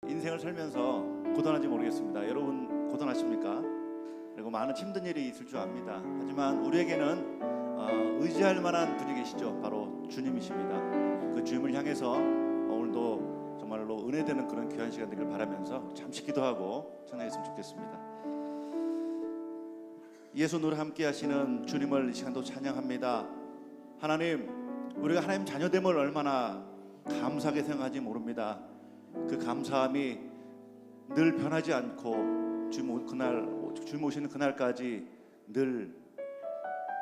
인생을 살면서 고단한지 모르겠습니다. 여러분 고단하십니까? 그리고 많은 힘든 일이 있을 줄 압니다. 하지만 우리에게는 의지할 만한 분이 계시죠. 바로 주님이십니다. 그 주님을 향해서 오늘도 정말로 은혜되는 그런 귀한 시간 되길 바라면서 잠시 기도하고 찬양했으면 좋겠습니다. 예수 노래 함께 하시는 주님을 이 시간도 찬양합니다. 하나님, 우리가 하나님 자녀됨을 얼마나 감사하게 생각하지 모릅니다. 그 감사함이 늘 변하지 않고 주님 오시는 그날까지 늘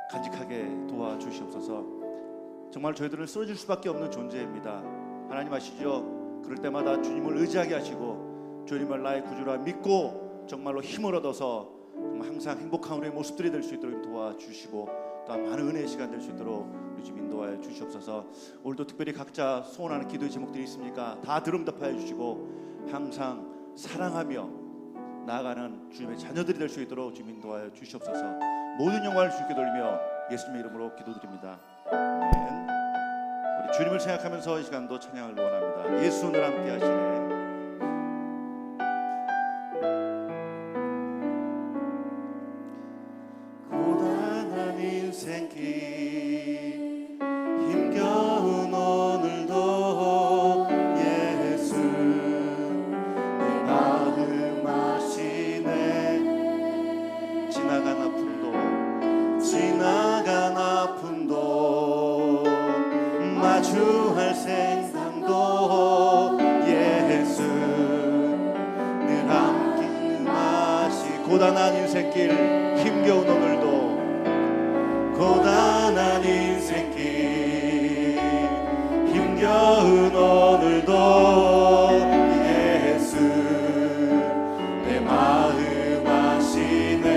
간직하게 도와주시옵소서. 정말 저희들은 쓰러질 수밖에 없는 존재입니다. 하나님 아시죠? 그럴 때마다 주님을 의지하게 하시고 주님을 나의 구주라 믿고 정말로 힘을 얻어서 정말 항상 행복한 우리의 모습들이 될 수 있도록 도와주시고 또한 많은 은혜의 시간 될 수 있도록 요즘 인도하여 주시옵소서. 오늘도 특별히 각자 소원하는 기도의 제목들이 있습니까? 다 들음답하여 주시고 항상 사랑하며 나아가는 주님의 자녀들이 될 수 있도록 주님 인도하여 주시옵소서. 모든 영광을 주님께 돌리며 예수님의 이름으로 기도드립니다. 아멘. 우리 주님을 생각하면서 이 시간도 찬양을 원합니다. 예수를 함께 하시네. 고단한 인생길 힘겨운 오늘도 예수 내 마음 아시네. 지나간 아픔도 마주할 생상도 예수 늘 함께 마시. 고단한 인생길 힘겨운 오늘도 고단한 인생길 힘겨운 오늘도 예수 내 마음 아시네.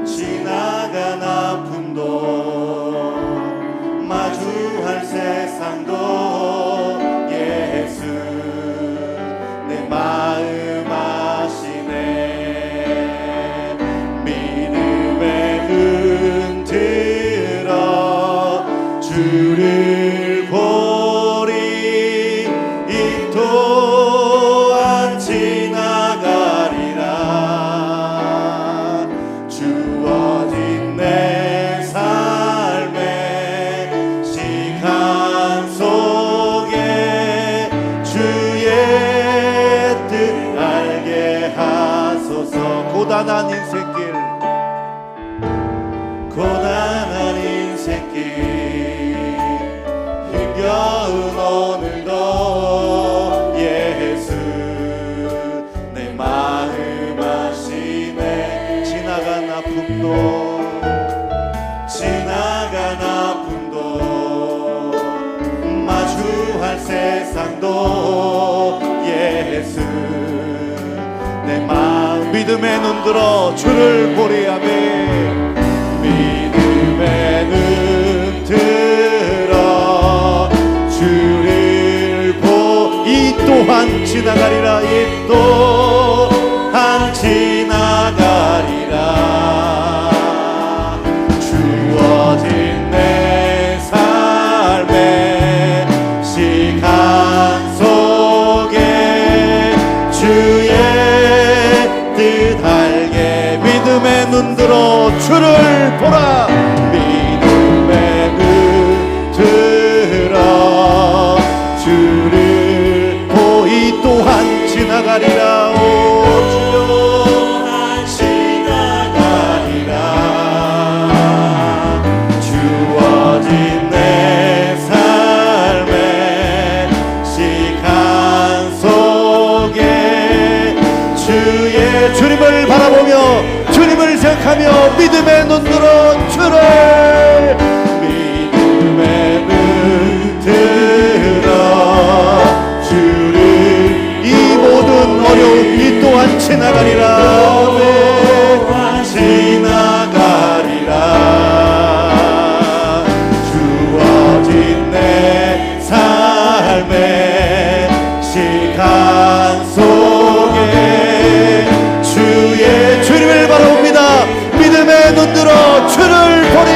지나간 아픔도 마주할 세상도 예수 내 마음 아시네. 믿음의 은 들어 주를 보리 이 또한 지나가리라. 주어진 내 삶의 시간 속에 주의 뜻 알게 하소서. 고단한 인생길 힘겨운 오늘도 예수 내 마음 아시네. 지나간 아픔도 마주할 세상도 예수 내 마음. 믿음의 눈 들어 주를 보리하며 믿음의 눈 들어 주를 이 또한 지나가리라. 이 또한 지나가리라. 주어진 내 삶의 시간 속에 주의 뜻 알게. 믿음의 눈 들어 주를 보라. 믿음의 눈 들어 주를 이 또한 지나가리라. 오 또한 지나가리라. 주어진 내 삶의 시간 속에 주님을 바라보며 주님을 생각하며 믿음의 눈 들어 주를. 믿음의 눈 들어 주를 이 모든 어려움 이 또한 지나가리라. 또한 지나가리라. 주어진 내 삶의 시간 속에 주님을 바라봅니다. 믿음의 눈 들어 주를 보리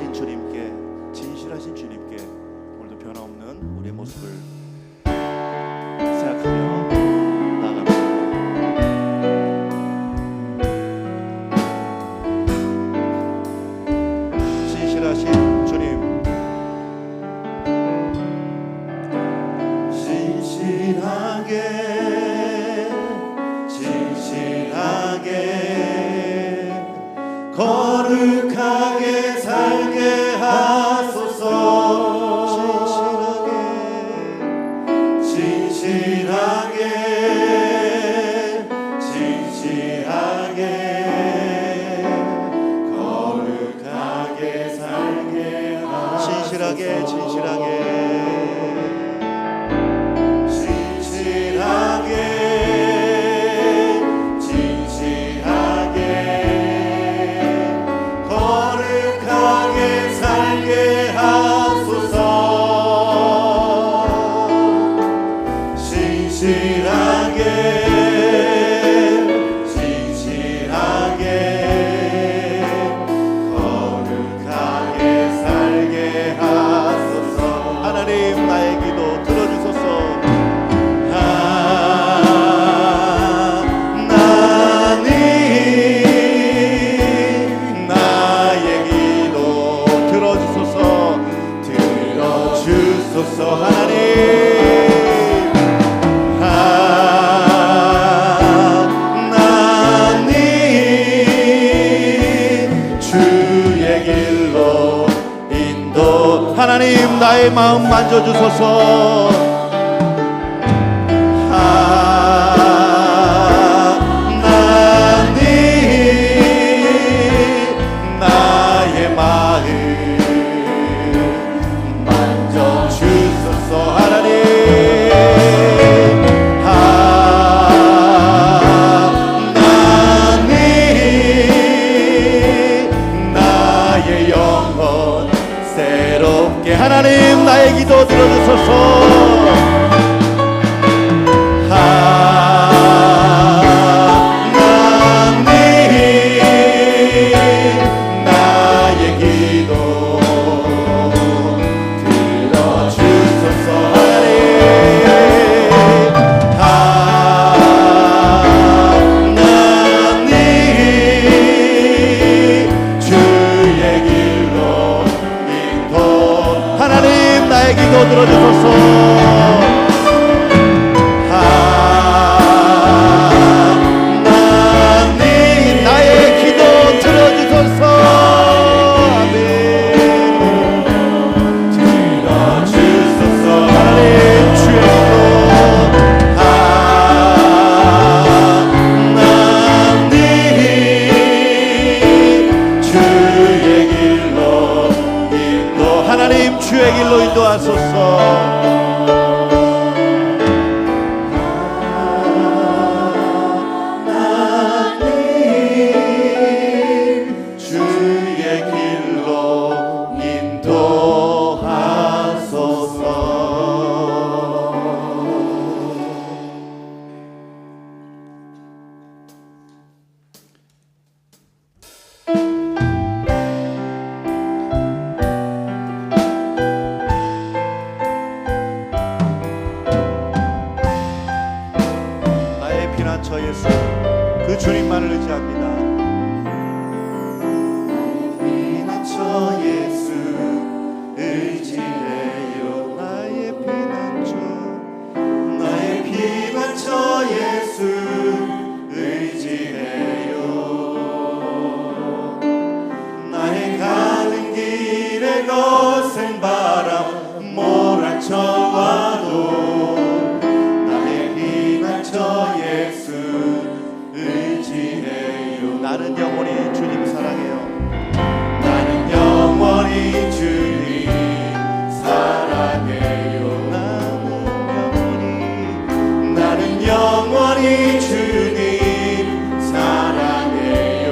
살아계신 주님께, 진실하신 주님께 오늘도 변함없는 우리의 모습을 생각하며 나아갑니다. 진실하신 주님, 진실하게 거룩하게 살게 하소서. 진실하게 거룩하게 살게 하소서. 하나님, 나의 기도 들어주소서. 하나님, 나의 기도 들어주소서. 하나님, 주의 길로 인도. 하나님, 나의 마음 만져주소서. 하나님, 나의 마음 만져주소서. 하나님, 나의 영혼 새롭게. 하나님, 나의 기도 들어주소서. 하나님, 나의 기도 들어주소서. 하나님, 주의 길로 인도. 하나님, 나의 기도 들어주소서. 주의 길로 인도하소서. 하나님, 주의 길로 인도하소서. 피난처 예수, 그 주님만을 의지합니다. 피난처 예수 의지해요. 나의 피난처 예수 의지해요. 나의 가는 길에 거센 바람 몰아쳐와도 나의 피난처 예수 의지해요. 나는 영원히 주님 사랑해요. 나는 영원히 주님 사랑해요. 나는 영원히 주님 사랑해요.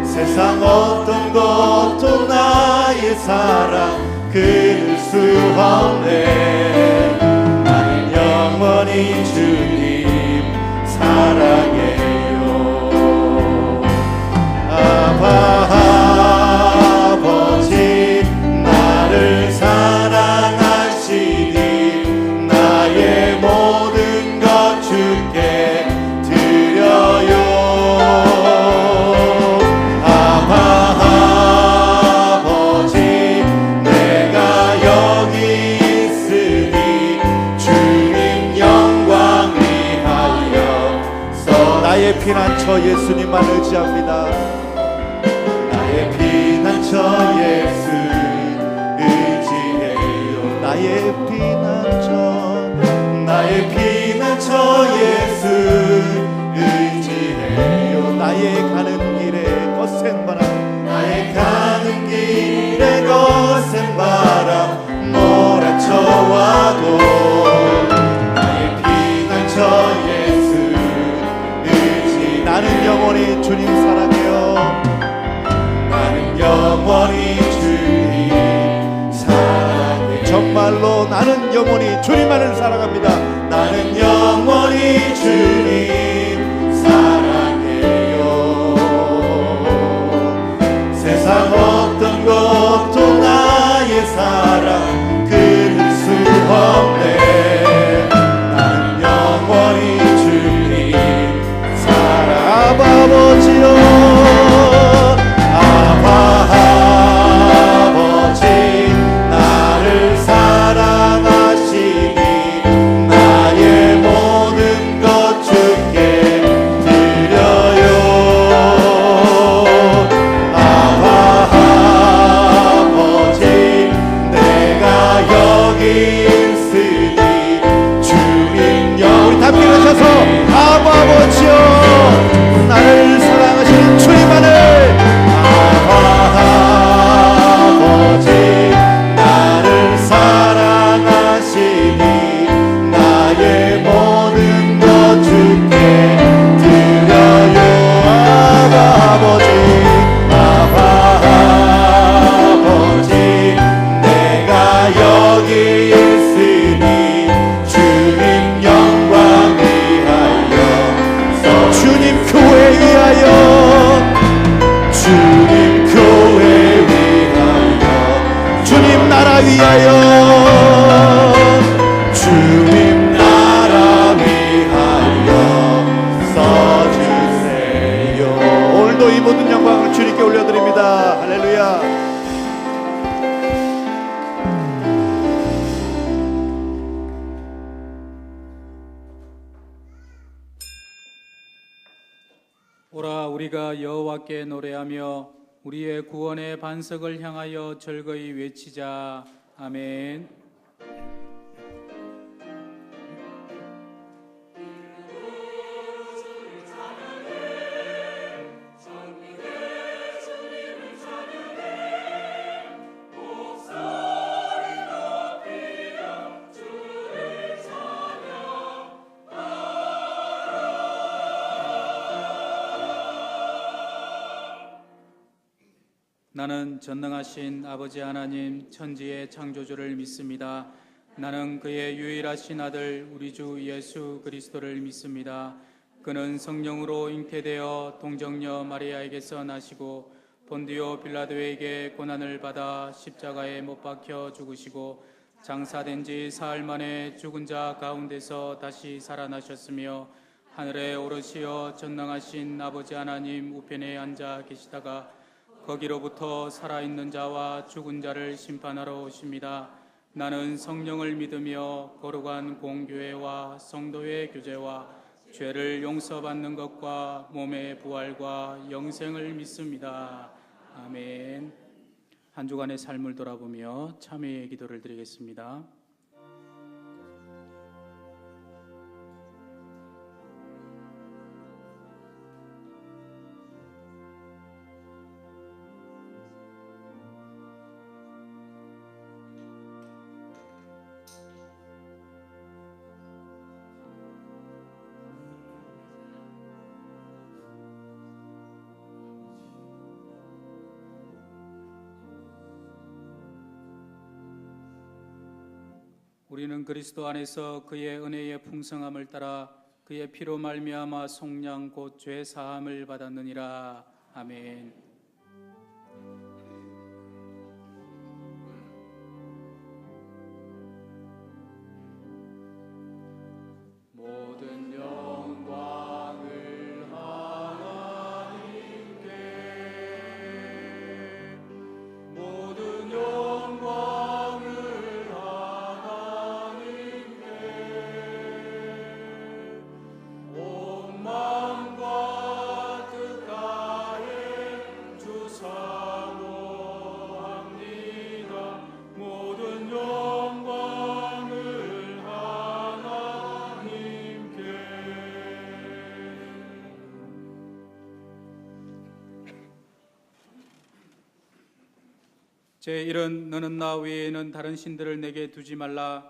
세상 어떤 것도 나의 사랑 끊을 수 없네. 나는 영원히 주님 사랑해요. 아바 거센 바람 몰아쳐와도 나의 피난처 예수 의지. 나는 영원히 주님 사랑해요. 나는 영원히 주님 사랑해. 정말로 나는 영원히 주님만을 사랑합니다. 나는 영원히 주님 사랑해요. 세상 어떤 것도 나의 사랑 끊을 수 없네. 나는 영원히 주님 사랑. 아바 아버지요, 나를 사랑하시는 주님만을. 아버지 나를 사랑하시니 나의 모든 것 주께 드려요. 아버지 내가 여기 있으니 주님 영광 위하여, 주님 교회 위하여, 주님 교회 위하여, 주님 나라 위하여, 주님 나라 위하여 써주세요. 오늘도 이 모든 영광을 주님께 올려드립니다. 할렐루야. 오라 우리가 여호와께 노래하며 우리의 구원의 반석을 향하여 즐거이 외치자. 아멘. 나는 전능하신 아버지 하나님 천지의 창조주를 믿습니다. 나는 그의 유일하신 아들 우리 주 예수 그리스도를 믿습니다. 그는 성령으로 잉태되어 동정녀 마리아에게서 나시고 본디오 빌라도에게 고난을 받아 십자가에 못 박혀 죽으시고 장사된 지 사흘 만에 죽은 자 가운데서 다시 살아나셨으며 하늘에 오르시어 전능하신 아버지 하나님 우편에 앉아 계시다가 거기로부터 살아있는 자와 죽은 자를 심판하러 오십니다. 나는 성령을 믿으며 거룩한 공교회와 성도의 교제와 죄를 용서받는 것과 몸의 부활과 영생을 믿습니다. 아멘. 한 주간의 삶을 돌아보며 참회의 기도를 드리겠습니다. 우리는 그리스도 안에서 그의 은혜의 풍성함을 따라 그의 피로 말미암아 속량 곧 죄 사함을 받았느니라. 아멘. 모든 영광을 하나님께, 모든 영광을 온 마음과 뜻 다해 제1은 너는 나 외에는 다른 신들을 내게 두지 말라.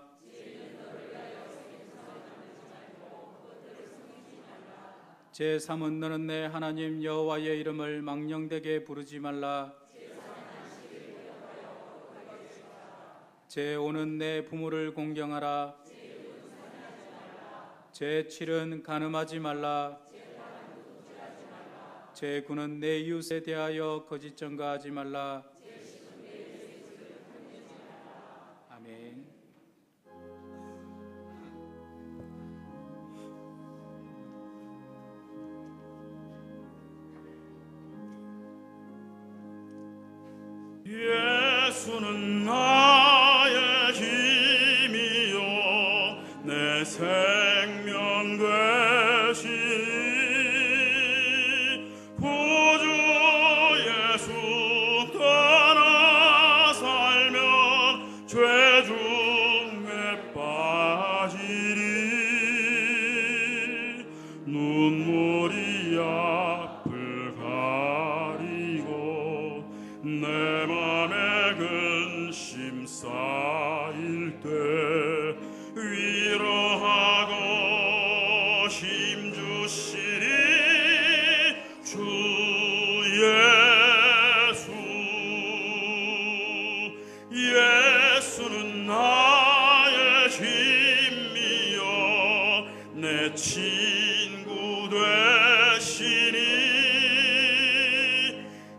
제3은 너는 내 하나님 여호와의 이름을 망령되게 부르지 말라. 제5는 내 부모를 공경하라. 제7은 간음하지 말라. 제9는 내 이웃에 대하여 거짓 증거하지 말라. 아멘. 예수는 나의 힘이요 내 생명 되시니 구주 예수 따라 살면 죄 중에 빠지리 눈물이 앞을 가리고 내 맘에 근심 쌓일 때 위로하고 힘주시리 주 예수는 나의 힘이요 내 친구 되시니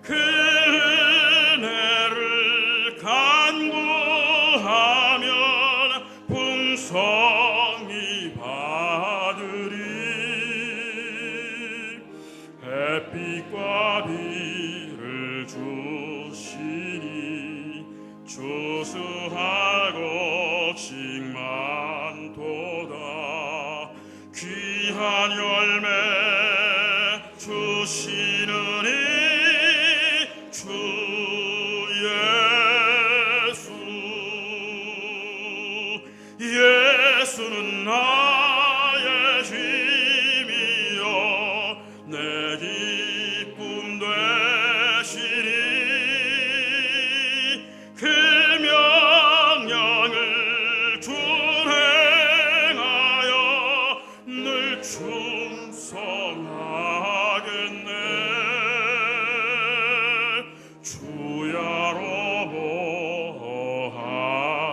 그 은혜를 간구하면 풍성히 받으리 햇빛과 비를 주시니 주수하고 씩만도다 귀한 열매 주시느니 주 예수는 나의 힘이요 내 기쁨 되시니 그 명령을 준행하여 늘 충성하겠네 주야로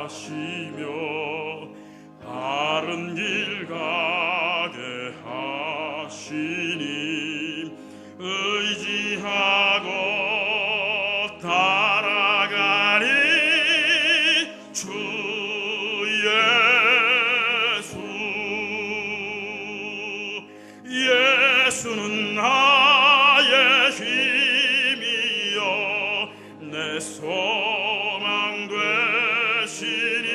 하시며 바른 길 가게 하시니 의지하고 따라가니 주 예수는 나의 힘이요 내 소망 되시니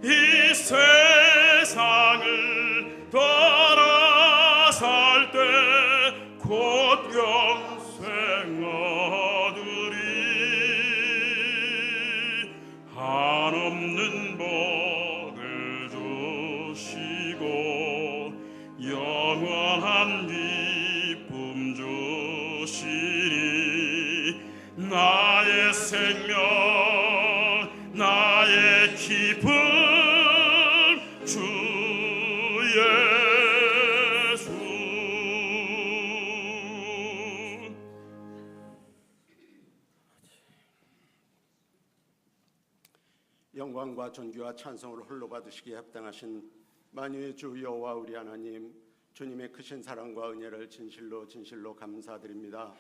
이 세상을 떠나 살 때 곧 영생 얻으리 한없는 복을 주시고 영원한 기쁨 주시리 나의 생명 나의 기쁨 주 예수 영광과 존귀와 찬송을 홀로 받으시기에 합당하신 만유의 주 여호와 우리 하나님 주님의 크신 사랑과 은혜를 진실로 감사드립니다.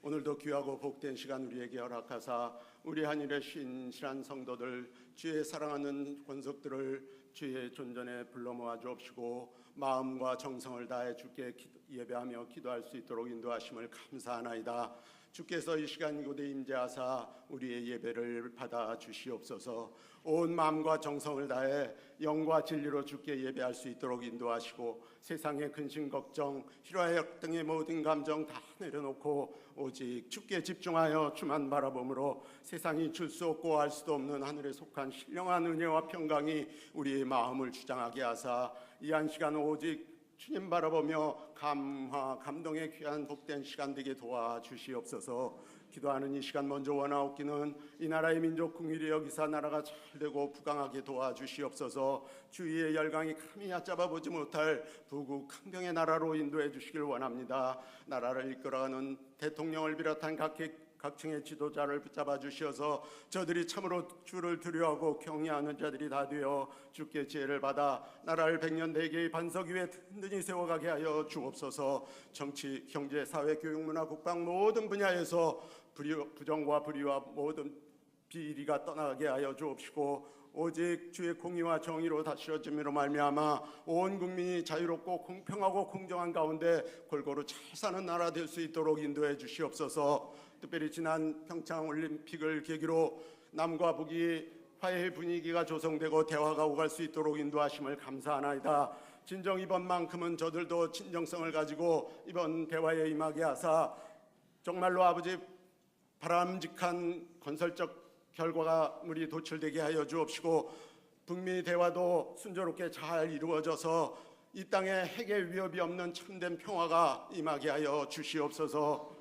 오늘도 귀하고 복된 시간 우리에게 허락하사 우리 하늘의 신실한 성도들 주의 사랑하는 권속들을 주의 존전에 불러 모아 주옵시고 마음과 정성을 다해 주께 예배하며 기도할 수 있도록 인도하심을 감사하나이다. 주께서 이 시간 이곳에 임재하사 우리의 예배를 받아 주시옵소서. 온 마음과 정성을 다해 영과 진리로 주께 예배할 수 있도록 인도하시고 세상의 근심 걱정 희화역 등의 모든 감정 다 내려놓고 오직 주께 집중하여 주만 바라봄으로 세상이 줄 수 없고 알 수도 없는 하늘에 속한 신령한 은혜와 평강이 우리의 마음을 주장하게 하사 이 한 시간 오직 주님 바라보며 감동의 귀한 복된 시간 되게 도와주시옵소서. 기도하는 이 시간 먼저 원하옵기는 이 나라의 민족 긍휼히 여기사 나라가 잘되고 부강하게 도와주시옵소서. 주위의 열강이 감히 얕잡아 보지 못할 부국 강병의 나라로 인도해 주시길 원합니다. 나라를 이끌어가는 대통령을 비롯한 각층의 지도자를 붙잡아 주시어서 저들이 참으로 주를 두려워하고 경외하는 자들이 다 되어 주께 지혜를 받아 나라를 백년 대계의 반석 위에 든든히 세워가게 하여 주옵소서. 정치, 경제, 사회, 교육, 문화, 국방 모든 분야에서 부정과 불의와 모든 비리가 떠나게 하여 주옵시고 오직 주의 공의와 정의로 다스려짐으로 말미암아 온 국민이 자유롭고 공평하고 공정한 가운데 골고루 잘 사는 나라 될 수 있도록 인도해 주시옵소서. 특별히 지난 평창 올림픽을 계기로 남과 북이 화해의 분위기가 조성되고 대화가 오갈 수 있도록 인도하심을 감사하나이다. 진정 이번만큼은 저들도 진정성을 가지고 이번 대화에 임하게 하사 정말로 아버지 바람직한 건설적 결과물이 도출되게 하여 주옵시고 북미 대화도 순조롭게 잘 이루어져서 이 땅에 핵의 위협이 없는 참된 평화가 임하게 하여 주시옵소서.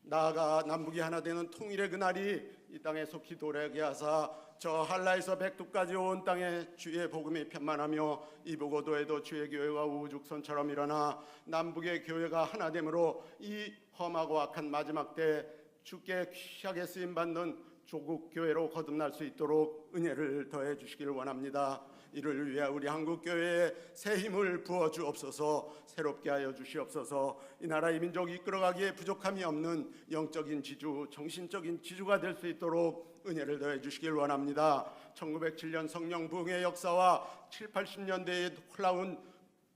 나아가 남북이 하나 되는 통일의 그날이 이 땅에 속히 도래하게 하사 저 한라에서 백두까지 온 땅에 주의 복음이 편만하며 이북오도에도 주의 교회가 우후죽순처럼 일어나 남북의 교회가 하나됨으로 이 험하고 악한 마지막 때 주께 귀하게 쓰임받는 조국 교회로 거듭날 수 있도록 은혜를 더해 주시길 원합니다. 이를 위해 우리 한국 교회에 새 힘을 부어 주옵소서. 새롭게 하여 주시옵소서. 이 나라의 민족이 이끌어가기에 부족함이 없는 영적인 지주, 정신적인 지주가 될 수 있도록 은혜를 더해 주시길 원합니다. 1907년 성령 부흥의 역사와 7, 80년대의 놀라운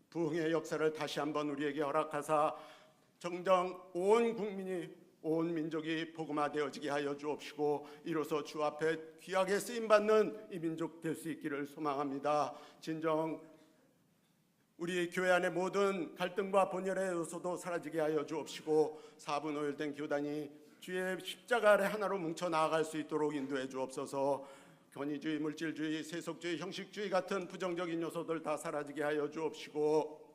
부흥의 역사를 다시 한번 우리에게 허락하사 정정 온 국민이 온 민족이 복음화되어지게 하여 주옵시고 이로써 주 앞에 귀하게 쓰임받는 이 민족 될 수 있기를 소망합니다. 진정 우리 교회 안의 모든 갈등과 분열의 요소도 사라지게 하여 주옵시고 사분오열된 교단이 주의 십자가 아래 하나로 뭉쳐 나아갈 수 있도록 인도해 주옵소서. 권위주의, 물질주의, 세속주의, 형식주의 같은 부정적인 요소들 다 사라지게 하여 주옵시고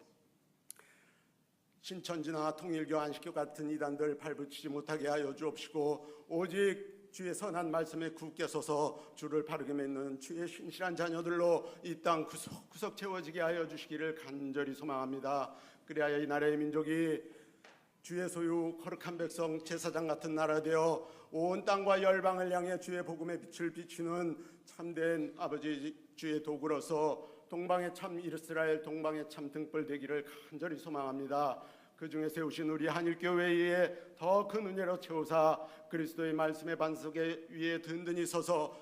신천지나 통일교, 안식교 같은 이단들 발붙이지 못하게 하여 주옵시고 오직 주의 선한 말씀에 굳게 서서 주를 바르게 맺는 주의 신실한 자녀들로 이 땅 구석구석 채워지게 하여 주시기를 간절히 소망합니다. 그래야 이 나라의 민족이 주의 소유 거룩한 백성 제사장 같은 나라 되어 온 땅과 열방을 향해 주의 복음의 빛을 비추는 참된 아버지 주의 도구로서 동방의 참 이스라엘, 동방의 참 등불 되기를 간절히 소망합니다. 그 중에 세우신 우리 한일교회에 더 큰 은혜로 채우사 그리스도의 말씀의 반석 위에 든든히 서서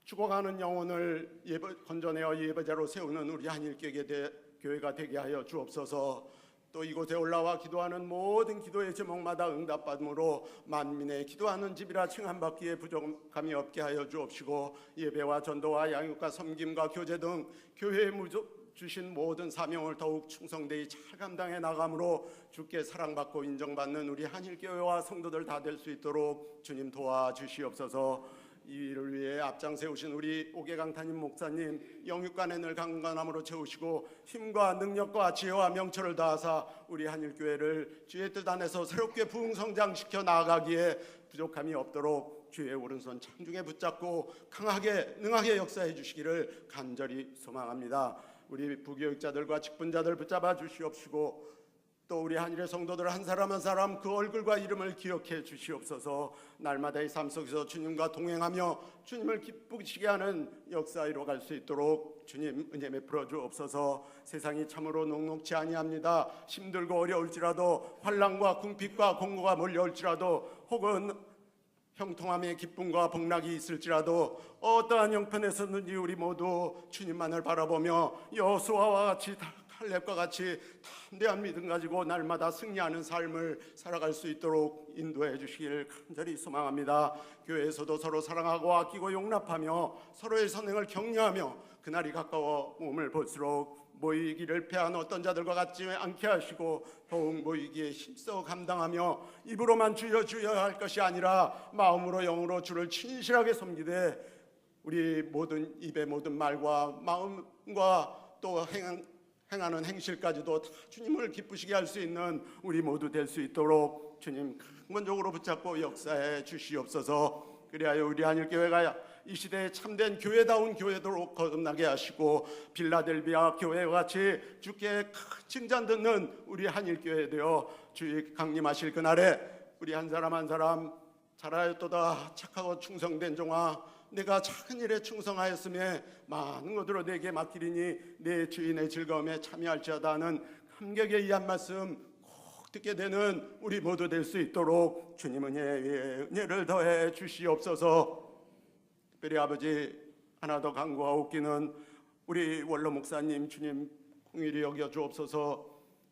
죽어가는 영혼을 건져내어 예배자로 세우는 우리 한일교회가 되게 하여 주옵소서. 또 이곳에 올라와 기도하는 모든 기도의 제목마다 응답받음으로 만민의 기도하는 집이라 칭함받기에 부족함이 없게 하여 주옵시고 예배와 전도와 양육과 섬김과 교제 등 교회에 주신 모든 사명을 더욱 충성되이 잘 감당해 나감으로 주께 사랑받고 인정받는 우리 한일교회와 성도들 다 될 수 있도록 주님 도와주시옵소서. 이를 위해 앞장 세우신 우리 오계강 담임 목사님 영육간에 늘 강건함으로 채우시고 힘과 능력과 지혜와 명철을 다하사 우리 한일교회를 주의 뜻 안에서 새롭게 부흥성장시켜 나아가기에 부족함이 없도록 주의 오른손 창중에 붙잡고 강하게 능하게 역사해 주시기를 간절히 소망합니다. 우리 부교육자들과 직분자들 붙잡아 주시옵시고 또 우리 한일의 성도들 한 사람 한 사람 그 얼굴과 이름을 기억해 주시옵소서. 날마다의 삶 속에서 주님과 동행하며 주님을 기쁘시게 하는 역사 이루어갈 수 있도록 주님 은혜 베풀어 주옵소서. 세상이 참으로 녹록지 아니합니다. 힘들고 어려울지라도 환난과 궁핍과 공고가 몰려올지라도 혹은 형통함의 기쁨과 복락이 있을지라도 어떠한 형편에서든지 우리 모두 주님만을 바라보며 여호수아와 같이 칼렙과 같이 담대한 믿음 가지고 날마다 승리하는 삶을 살아갈 수 있도록 인도해 주시길 간절히 소망합니다. 교회에서도 서로 사랑하고 아끼고 용납하며 서로의 선행을 격려하며 그날이 가까워 몸을 볼수록 모이기를 패한 어떤 자들과 같지 않게 하시고 더욱 모이기에 힘써 감당하며 입으로만 주여 주여 할 것이 아니라 마음으로 영으로 주를 진실하게 섬기되 우리 모든 입의 모든 말과 마음과 또 행하는 행실까지도 다 주님을 기쁘시게 할 수 있는 우리 모두 될 수 있도록 주님 근본적으로 붙잡고 역사해 주시옵소서. 그리하여 우리 한일교회가 이 시대에 참된 교회다운 교회로 거듭나게 하시고 빌라델비아 교회와 같이 주께 큰 칭찬 듣는 우리 한일교회 되어 주의 강림하실 그날에 우리 한 사람 한 사람 잘하였도다 착하고 충성된 종아 내가 작은 일에 충성하였으며 많은 것으로 내게 맡기리니 내 주인의 즐거움에 참여할지어다 하는 감격에 의한 말씀 꼭 듣게 되는 우리 모두 될 수 있도록 주님 은혜를 더해 주시옵소서. 특별히 아버지 하나 더 간구하옵기는 우리 원로 목사님 주님 공일이 여겨 주옵소서.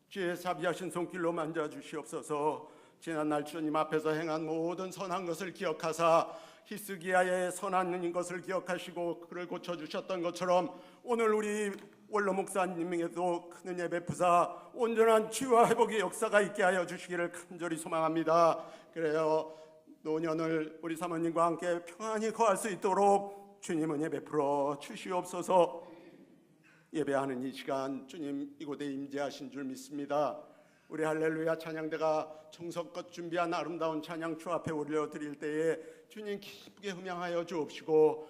주의 사비하신 손길로 만져 주시옵소서. 지난날 주님 앞에서 행한 모든 선한 것을 기억하사 히스기야의 선한 것을 기억하시고 그를 고쳐주셨던 것처럼 오늘 우리 원로 목사님에게도 큰 은혜 베푸사 온전한 치유와 회복의 역사가 있게 하여 주시기를 간절히 소망합니다. 그래요 노년을 우리 사모님과 함께 평안히 거할 수 있도록 주님 은혜 베풀어 주시옵소서. 예배하는 이 시간 주님 이곳에 임재하신 줄 믿습니다. 우리 할렐루야 찬양대가 정성껏 준비한 아름다운 찬양 주 앞에 올려드릴 때에 주님 기쁘게 음향하여 주옵시고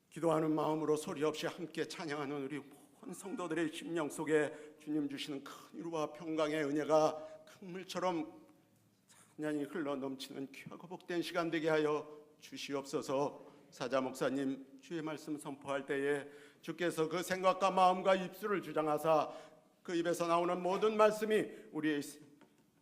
기도하는 마음으로 소리 없이 함께 찬양하는 우리 모든 성도들의 심령 속에 주님 주시는 큰 위로와 평강의 은혜가 강물처럼 산량이 흘러 넘치는 귀하고 복된 시간 되게 하여 주시옵소서. 사자 목사님 주의 말씀 선포할 때에 주께서 그 생각과 마음과 입술을 주장하사 그 입에서 나오는 모든 말씀이 우리의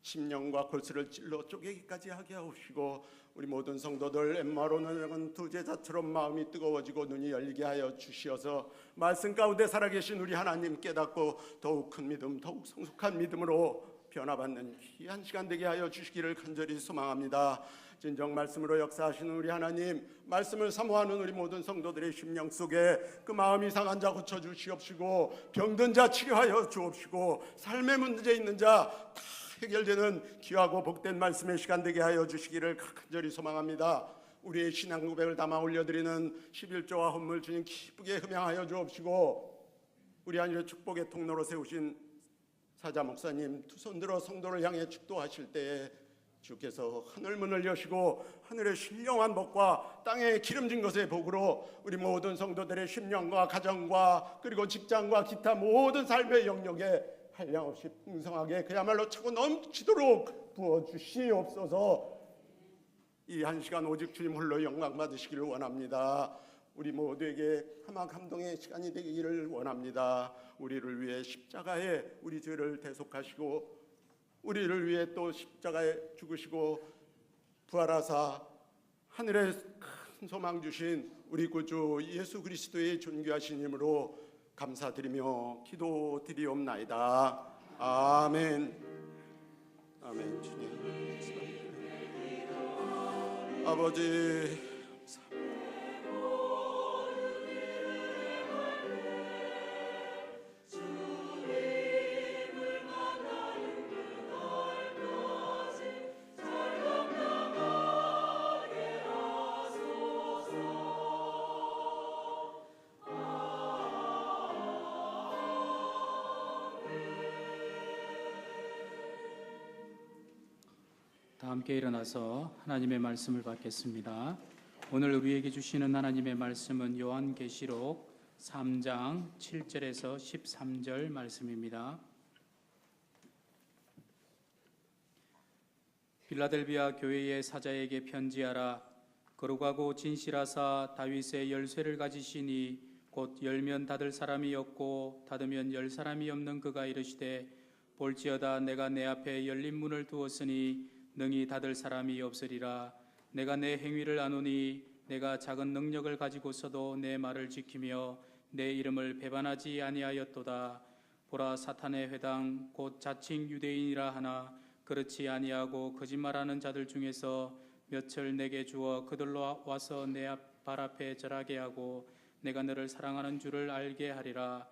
심령과 골수를 찔러 쪼개기까지 하게 하옵시고 우리 모든 성도들 엠마로는 두 제자처럼 마음이 뜨거워지고 눈이 열리게 하여 주시어서 말씀 가운데 살아계신 우리 하나님 깨닫고 더욱 큰 믿음 더욱 성숙한 믿음으로 변화받는 귀한 시간 되게 하여 주시기를 간절히 소망합니다. 진정 말씀으로 역사하시는 우리 하나님 말씀을 사모하는 우리 모든 성도들의 심령 속에 그 마음이 상한 자 고쳐주시옵시고 병든 자 치료하여 주옵시고 삶의 문제 있는 자 다 해결되는 귀하고 복된 말씀의 시간 되게 하여 주시기를 간절히 소망합니다. 우리의 신앙 고백을 담아 올려드리는 11조와 헌물 주님 기쁘게 흠양하여 주옵시고 우리 하늘의 축복의 통로로 세우신 사자 목사님 두 손 들어 성도를 향해 축도하실 때에 주께서 하늘문을 여시고 하늘의 신령한 복과 땅에 기름진 것의 복으로 우리 모든 성도들의 심령과 가정과 그리고 직장과 기타 모든 삶의 영역에 한량없이 풍성하게 그야말로 차고 넘치도록 부어주시옵소서. 이 한 시간 오직 주님 홀로 영광 받으시기를 원합니다. 우리 모두에게 하마 감동의 시간이 되기를 원합니다. 우리를 위해 십자가에 우리 죄를 대속하시고 우리를 위해 또 십자가에 죽으시고 부활하사 하늘에 큰 소망 주신 우리 구주 예수 그리스도의 존귀하신 이름으로 감사드리며 기도드리옵나이다. 아멘. 아멘. 주님 아버지 다 함께 일어나서 하나님의 말씀을 받겠습니다. 오늘 우리에게 주시는 하나님의 말씀은 요한계시록 3장 7절에서 13절 말씀입니다. 빌라델비아 교회의 사자에게 편지하라. 거룩하고 진실하사 다윗의 열쇠를 가지시니 곧 열면 닫을 사람이 없고 닫으면 열 사람이 없는 그가 이르시되 볼지어다 내가 내 앞에 열린 문을 두었으니 능히 닫을 사람이 없으리라. 내가 내 행위를 아노니 내가 작은 능력을 가지고서도 내 말을 지키며 내 이름을 배반하지 아니하였도다. 보라 사탄의 회당 곧 자칭 유대인이라 하나 그렇지 아니하고 거짓말하는 자들 중에서 몇을 내게 주어 그들로 와서 내 발 앞에 절하게 하고 내가 너를 사랑하는 줄을 알게 하리라.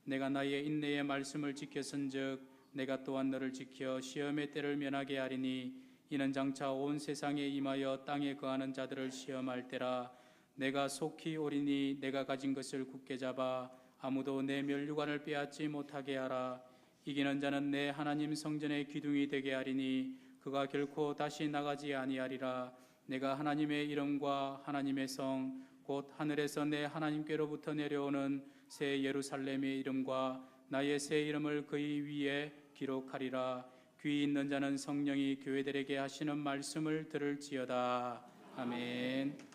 내가 나의 인내의 말씀을 지켰은즉 내가 또한 너를 지켜 시험의 때를 면하게 하리니 이는 장차 온 세상에 임하여 땅에 거하는 자들을 시험할 때라. 내가 속히 오리니 내가 가진 것을 굳게 잡아 아무도 내 면류관을 빼앗지 못하게 하라. 이기는 자는 내 하나님 성전의 기둥이 되게 하리니 그가 결코 다시 나가지 아니하리라. 내가 하나님의 이름과 하나님의 성 곧 하늘에서 내 하나님께로부터 내려오는 새 예루살렘의 이름과 나의 새 이름을 그의 위에 기록하리라. 귀 있는 자는 성령이 교회들에게 하시는 말씀을 들을지어다. 아멘.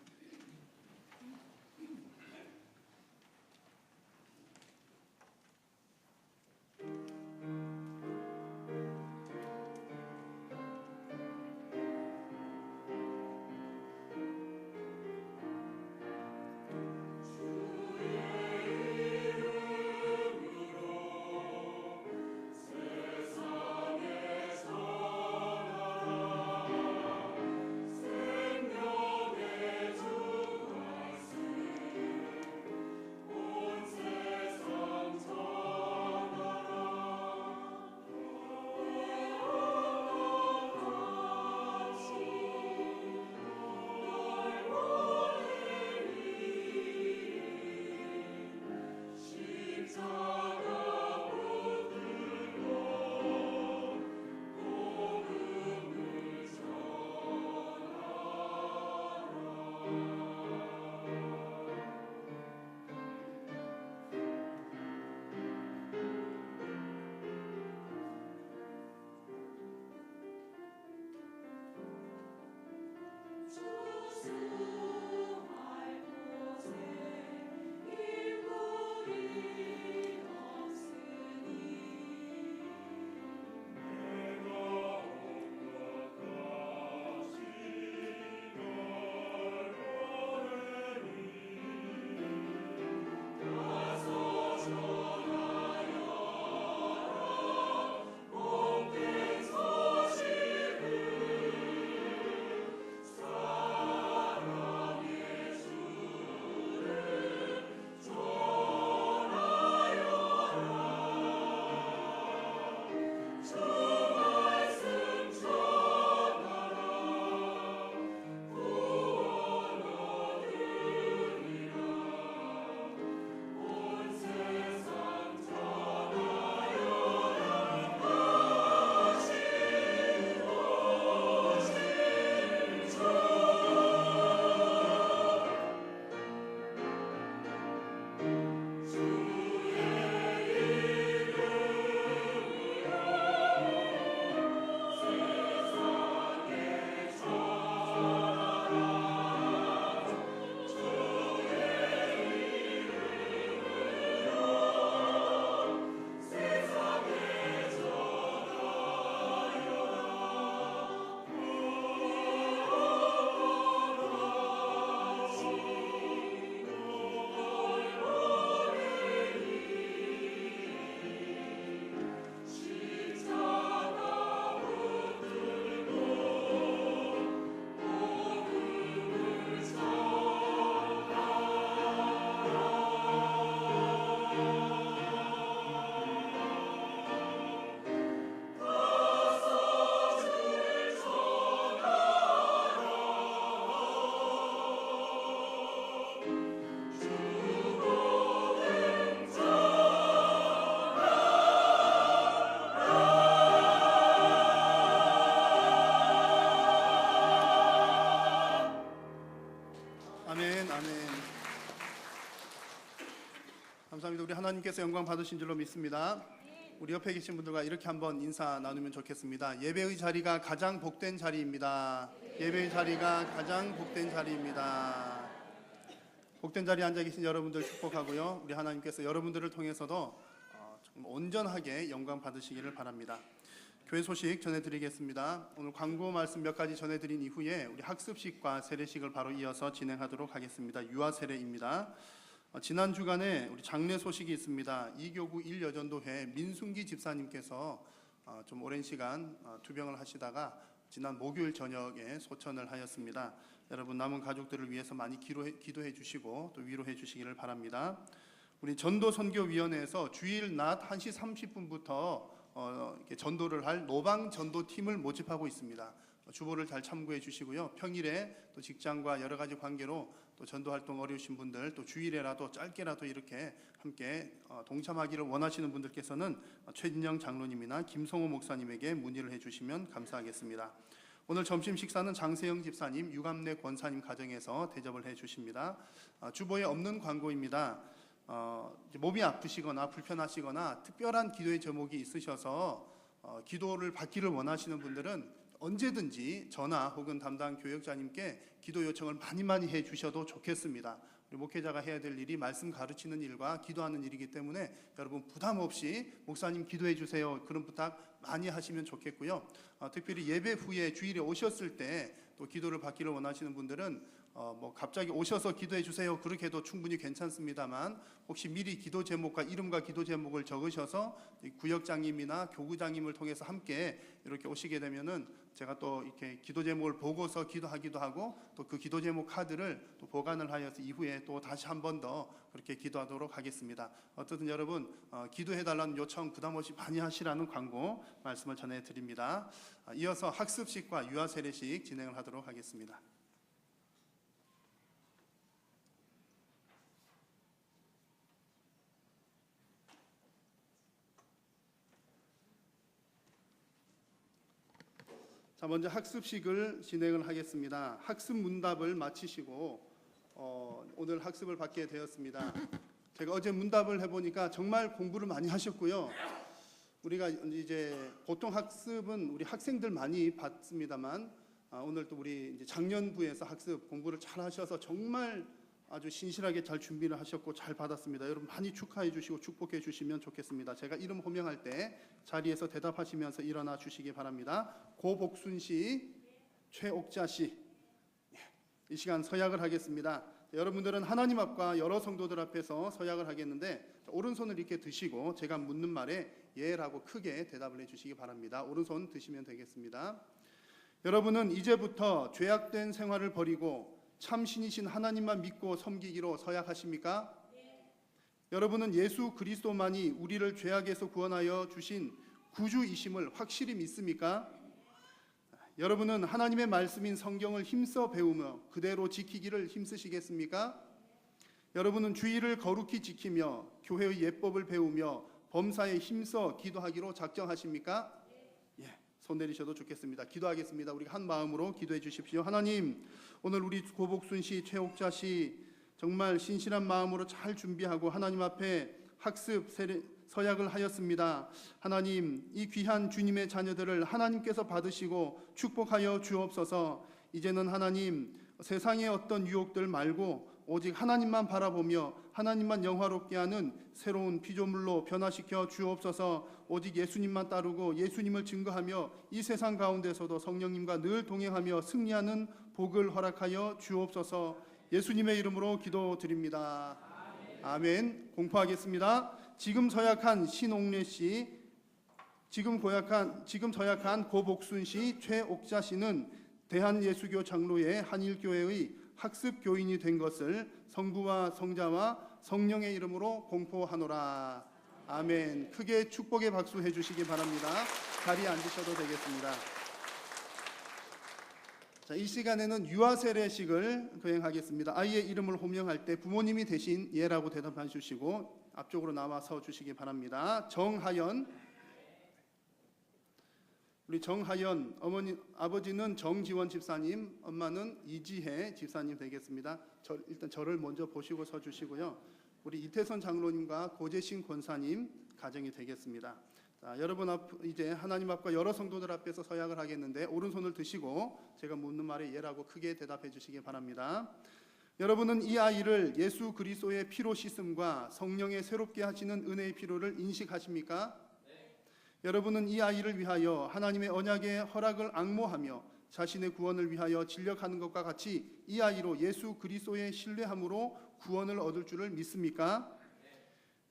감사합니다. 우리 하나님께서 영광 받으신 줄로 믿습니다. 우리 옆에 계신 분들과 이렇게 한번 인사 나누면 좋겠습니다. 예배의 자리가 가장 복된 자리입니다. 예배의 자리가 가장 복된 자리입니다. 복된 자리에 앉아 계신 여러분들 축복하고요. 우리 하나님께서 여러분들을 통해서도 좀 온전하게 영광 받으시기를 바랍니다. 교회 소식 전해드리겠습니다. 오늘 광고 말씀 몇 가지 전해드린 이후에 우리 학습식과 세례식을 바로 이어서 진행하도록 하겠습니다. 유아 세례입니다. 지난 주간에 우리 장례 소식이 있습니다. 이교구 1여전도회 민순기 집사님께서 좀 오랜 시간 투병을 하시다가 지난 목요일 저녁에 소천을 하였습니다. 여러분 남은 가족들을 위해서 많이 기도해 주시고 또 위로해 주시기를 바랍니다. 우리 전도선교위원회에서 주일 낮 1시 30분부터 이렇게 전도를 할 노방 전도팀을 모집하고 있습니다. 주보를 잘 참고해 주시고요. 평일에 또 직장과 여러 가지 관계로 또 전도 활동 어려우신 분들, 또 주일에라도 짧게라도 이렇게 함께 동참하기를 원하시는 분들께서는 최진영 장로님이나 김성호 목사님에게 문의를 해주시면 감사하겠습니다. 오늘 점심 식사는 장세영 집사님, 유감래 권사님 가정에서 대접을 해주십니다. 주보에 없는 광고입니다. 몸이 아프시거나 불편하시거나 특별한 기도의 제목이 있으셔서 기도를 받기를 원하시는 분들은 언제든지 전화 혹은 담당 교역자님께 기도 요청을 많이 해주셔도 좋겠습니다. 우리 목회자가 해야 될 일이 말씀 가르치는 일과 기도하는 일이기 때문에 여러분 부담 없이 목사님 기도해 주세요, 그런 부탁 많이 하시면 좋겠고요. 특별히 예배 후에 주일에 오셨을 때 또 기도를 받기를 원하시는 분들은 갑자기 오셔서 기도해 주세요, 그렇게 해도 충분히 괜찮습니다만, 혹시 미리 기도 제목과 이름과 기도 제목을 적으셔서 구역장님이나 교구장님을 통해서 함께 이렇게 오시게 되면은 제가 또 이렇게 기도 제목을 보고서 기도하기도 하고, 또 그 기도 제목 카드를 또 보관을 하여서 이후에 또 다시 한 번 더 그렇게 기도하도록 하겠습니다. 어쨌든 여러분 기도해달라는 요청 부담 없이 많이 하시라는 광고 말씀을 전해드립니다. 이어서 학습식과 유아 세례식 진행을 하도록 하겠습니다. 자, 먼저 학습식을 진행을 하겠습니다. 학습 문답을 마치시고 오늘 학습을 받게 되었습니다. 제가 어제 문답을 해보니까 정말 공부를 많이 하셨고요. 우리가 이제 보통 학습은 우리 학생들 많이 받습니다만, 오늘 또 우리 이제 작년부에서 학습 공부를 잘 하셔서 정말 아주 신실하게 잘 준비를 하셨고 잘 받았습니다. 여러분 많이 축하해 주시고 축복해 주시면 좋겠습니다. 제가 이름 호명할 때 자리에서 대답하시면서 일어나 주시기 바랍니다. 고복순 씨, 최옥자 씨, 이 시간 서약을 하겠습니다. 여러분들은 하나님 앞과 여러 성도들 앞에서 서약을 하겠는데, 오른손을 이렇게 드시고 제가 묻는 말에 예라고 크게 대답을 해주시기 바랍니다. 오른손 드시면 되겠습니다. 여러분은 이제부터 죄악된 생활을 버리고 참신이신 하나님만 믿고 섬기기로 서약하십니까? 네. 여러분은 예수 그리스도만이 우리를 죄악에서 구원하여 주신 구주이심을 확실히 믿습니까? 네. 여러분은 하나님의 말씀인 성경을 힘써 배우며 그대로 지키기를 힘쓰시겠습니까? 네. 여러분은 주의를 거룩히 지키며 교회의 예법을 배우며 범사에 힘써 기도하기로 작정하십니까? 손 내리셔도 좋겠습니다. 기도하겠습니다. 우리 한 마음으로 기도해 주십시오. 하나님, 오늘 우리 고복순 씨, 최옥자 씨 정말 신실한 마음으로 잘 준비하고 하나님 앞에 학습 서약을 하였습니다. 하나님, 이 귀한 주님의 자녀들을 하나님께서 받으시고 축복하여 주옵소서. 이제는 하나님, 세상의 어떤 유혹들 말고 오직 하나님만 바라보며 하나님만 영화롭게 하는 새로운 피조물로 변화시켜 주옵소서. 오직 예수님만 따르고 예수님을 증거하며 이 세상 가운데서도 성령님과 늘 동행하며 승리하는 복을 허락하여 주옵소서. 예수님의 이름으로 기도드립니다. 아멘. 공포하겠습니다. 지금 서약한 신옥래 씨, 지금 서약한 고복순 씨, 최옥자 씨는 대한예수교 장로회 한일교회의 학습 교인이 된 것을 성부와 성자와 성령의 이름으로 공포하노라. 아멘. 크게 축복의 박수 해주시기 바랍니다. 자리에 앉으셔도 되겠습니다. 자, 이 시간에는 유아 세례식을 거행하겠습니다. 아이의 이름을 호명할 때 부모님이 대신 예라고 대답해 주시고 앞쪽으로 나와서 주시기 바랍니다. 정하연, 우리 정하연 아버지는 정지원 집사님, 엄마는 이지혜 집사님 되겠습니다. 일단 저를 먼저 보시고 서 주시고요. 우리 이태선 장로님과 고재신 권사님 가정이 되겠습니다. 자, 여러분 이제 하나님 앞과 여러 성도들 앞에서 서약을 하겠는데, 오른손을 드시고 제가 묻는 말에 예라고 크게 대답해 주시기 바랍니다. 여러분은 이 아이를 예수 그리스도의 피로 씻음과 성령의 새롭게 하시는 은혜의 피로를 인식하십니까? 여러분은 이 아이를 위하여 하나님의 언약의 허락을 앙모하며 자신의 구원을 위하여 진력하는 것과 같이 이 아이로 예수 그리스도의 신뢰함으로 구원을 얻을 줄을 믿습니까?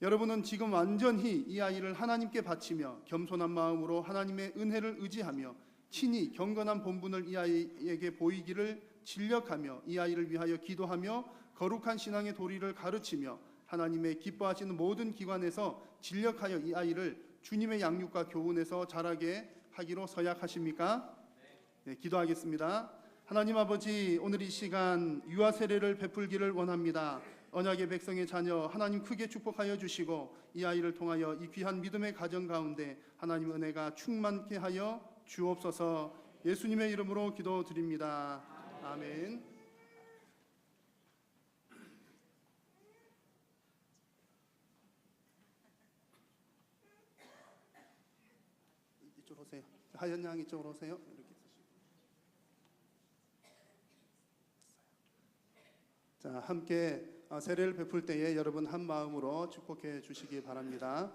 여러분은 지금 완전히 이 아이를 하나님께 바치며 겸손한 마음으로 하나님의 은혜를 의지하며 친히 경건한 본분을 이 아이에게 보이기를 진력하며 이 아이를 위하여 기도하며 거룩한 신앙의 도리를 가르치며 하나님의 기뻐하시는 모든 기관에서 진력하여 이 아이를 주님의 양육과 교훈에서 자라게 하기로 서약하십니까? 네, 기도하겠습니다. 하나님 아버지, 오늘 이 시간 유아 세례를 베풀기를 원합니다. 언약의 백성의 자녀 하나님 크게 축복하여 주시고 이 아이를 통하여 이 귀한 믿음의 가정 가운데 하나님 은혜가 충만케 하여 주옵소서. 예수님의 이름으로 기도드립니다. 아멘. 이쪽으로 오세요. 하연 양 이쪽으로 오세요. 이렇게. 자, 함께 세례를 베풀 때에 여러분 한 마음으로 축복해 주시기 바랍니다.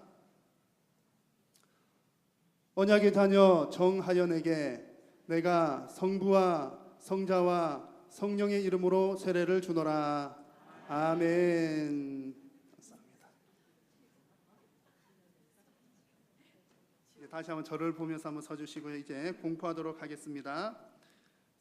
언약의 자녀 정하연에게 내가 성부와 성자와 성령의 이름으로 세례를 주노라. 아멘. 감사합니다. 다시 한번 저를 보면서 한번 서주시고요. 이제 공포하도록 하겠습니다.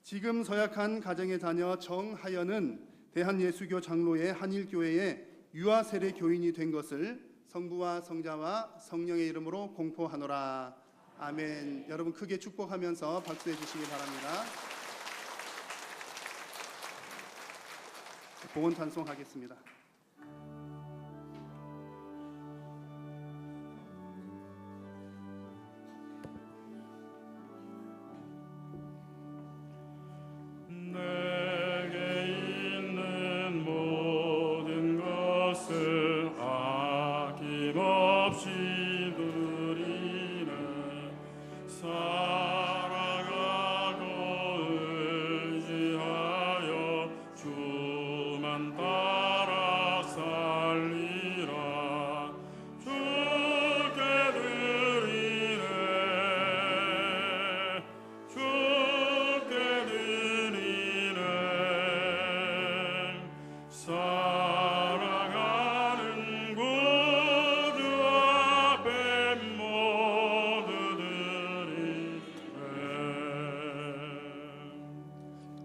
지금 서약한 가정의 자녀 정하연은 대한예수교 장로의 한일교회의 유아 세례 교인이 된 것을 성부와 성자와 성령의 이름으로 공포하노라. 아멘. 여러분 크게 축복하면서 박수해 주시기 바랍니다. 봉헌 찬송하겠습니다.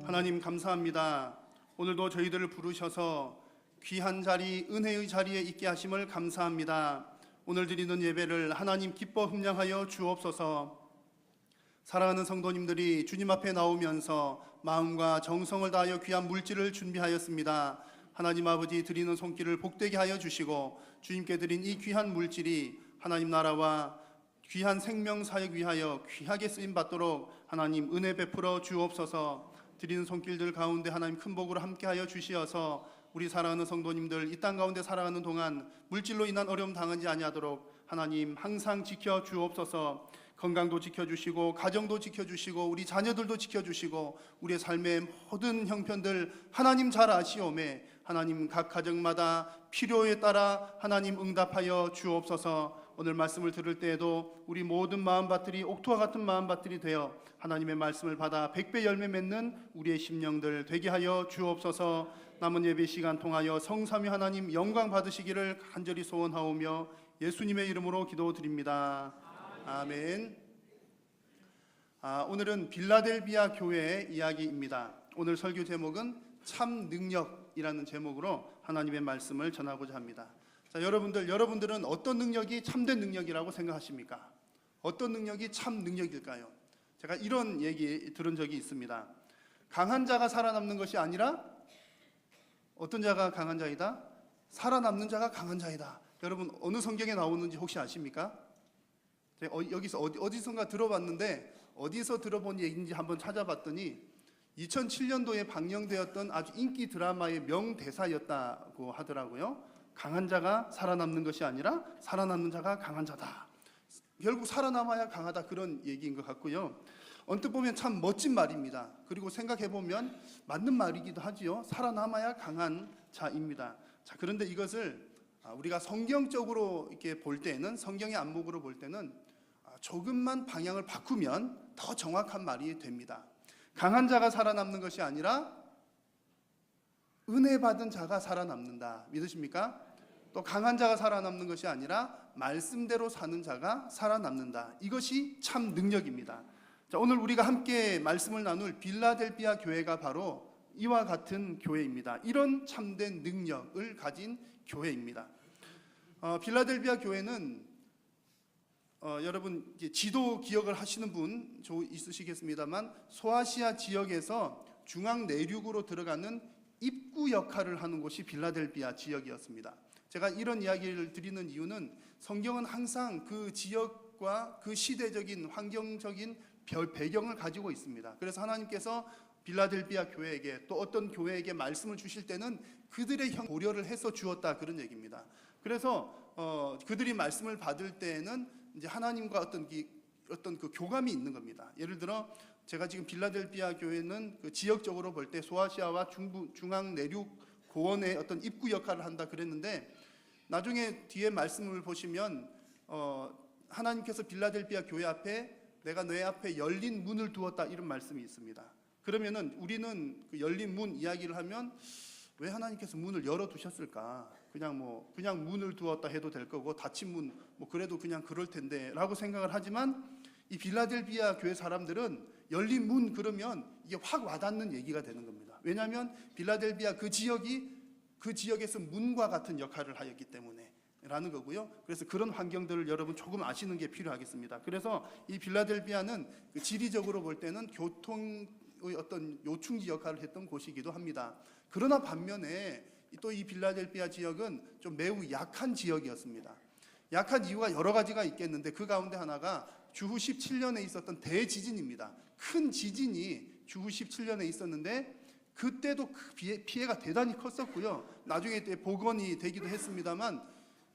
하나님 감사합니다. 오늘도 저희들을 부르셔서 귀한 자리, 은혜의 자리에 있게 하심을 감사합니다. 오늘 드리는 예배를 하나님 기뻐 흠량하여 주옵소서. 사랑하는 성도님들이 주님 앞에 나오면서 마음과 정성을 다하여 귀한 물질을 준비하였습니다. 하나님 아버지 드리는 손길을 복되게 하여 주시고 주님께 드린 이 귀한 물질이 하나님 나라와 귀한 생명 사역 위하여 귀하게 쓰임 받도록 하나님 은혜 베풀어 주옵소서. 드리는 손길들 가운데 하나님 큰 복으로 함께하여 주시어서 우리 사랑하는 성도님들 이 땅 가운데 살아가는 동안 물질로 인한 어려움 당하지 아니하도록 하나님 항상 지켜 주옵소서. 건강도 지켜주시고 가정도 지켜주시고 우리 자녀들도 지켜주시고 우리의 삶의 모든 형편들 하나님 잘 아시오매 하나님 각 가정마다 필요에 따라 하나님 응답하여 주옵소서. 오늘 말씀을 들을 때에도 우리 모든 마음밭들이 옥토와 같은 마음밭들이 되어 하나님의 말씀을 받아 100배 열매 맺는 우리의 심령들 되게 하여 주옵소서. 남은 예배 시간 통하여 성삼위 하나님 영광 받으시기를 간절히 소원하오며 예수님의 이름으로 기도드립니다. 아멘. 오늘은 빌라델비아 교회의 이야기입니다. 오늘 설교 제목은 참 능력이라는 제목으로 하나님의 말씀을 전하고자 합니다. 자, 여러분들은 어떤 능력이 참된 능력이라고 생각하십니까? 어떤 능력이 참 능력일까요? 제가 이런 얘기 들은 적이 있습니다. 강한 자가 살아남는 것이 아니라 어떤 자가 강한 자이다? 살아남는 자가 강한 자이다. 여러분 어느 성경에 나오는지 혹시 아십니까? 제가 여기서 어디선가 들어봤는데 어디서 들어본 얘기인지 한번 찾아봤더니 2007년도에 방영되었던 아주 인기 드라마의 명대사였다고 하더라고요. 강한 자가 살아남는 것이 아니라 살아남는 자가 강한 자다. 결국 살아남아야 강하다 그런 얘기인 것 같고요. 언뜻 보면 참 멋진 말입니다. 그리고 생각해보면 맞는 말이기도 하지요. 살아남아야 강한 자입니다. 자, 그런데 이것을 우리가 성경적으로 이렇게 볼 때는 성경의 안목으로 볼 때는 조금만 방향을 바꾸면 더 정확한 말이 됩니다. 강한 자가 살아남는 것이 아니라 은혜 받은 자가 살아남는다. 믿으십니까? 또 강한 자가 살아남는 것이 아니라 말씀대로 사는 자가 살아남는다. 이것이 참 능력입니다. 자, 오늘 우리가 함께 말씀을 나눌 빌라델비아 교회가 바로 이와 같은 교회입니다. 이런 참된 능력을 가진 교회입니다. 빌라델비아 교회는 여러분 이제 지도 기억을 하시는 분 있으시겠습니다만 소아시아 지역에서 중앙 내륙으로 들어가는 입구 역할을 하는 곳이 빌라델비아 지역이었습니다. 제가 이런 이야기를 드리는 이유는 성경은 항상 그 지역과 그 시대적인 환경적인 배경을 가지고 있습니다. 그래서 하나님께서 빌라델비아 교회에게 또 어떤 교회에게 말씀을 주실 때는 그들의 고려를 해서 주었다, 그런 얘기입니다. 그래서 그들이 말씀을 받을 때에는 이제 하나님과 어떤 그 교감이 있는 겁니다. 예를 들어 제가 지금 빌라델비아 교회는 그 지역적으로 볼 때 소아시아와 중앙 내륙 고원의 어떤 입구 역할을 한다 그랬는데, 나중에 뒤에 말씀을 보시면 하나님께서 빌라델비아 교회 앞에 내가 내 앞에 열린 문을 두었다, 이런 말씀이 있습니다. 그러면은 우리는 그 열린 문 이야기를 하면 왜 하나님께서 문을 열어 두셨을까? 그냥 문을 두었다 해도 될 거고 닫힌 문 그래도 그냥 그럴 텐데라고 생각을 하지만, 이 빌라델비아 교회 사람들은 열린 문 그러면 이게 확 와닿는 얘기가 되는 겁니다. 왜냐하면 빌라델비아 그 지역에서 문과 같은 역할을 하였기 때문에 라는 거고요. 그래서 그런 환경들을 여러분 조금 아시는 게 필요하겠습니다. 그래서 이 빌라델비아는 그 지리적으로 볼 때는 교통의 어떤 요충지 역할을 했던 곳이기도 합니다. 그러나 반면에 또 이 빌라델비아 지역은 좀 매우 약한 지역이었습니다. 약한 이유가 여러 가지가 있겠는데 그 가운데 하나가 주후 17년에 있었던 대지진입니다. 큰 지진이 주후 17년에 있었는데 그때도 그 피해가 대단히 컸었고요. 나중에 때 복원이 되기도 했습니다만,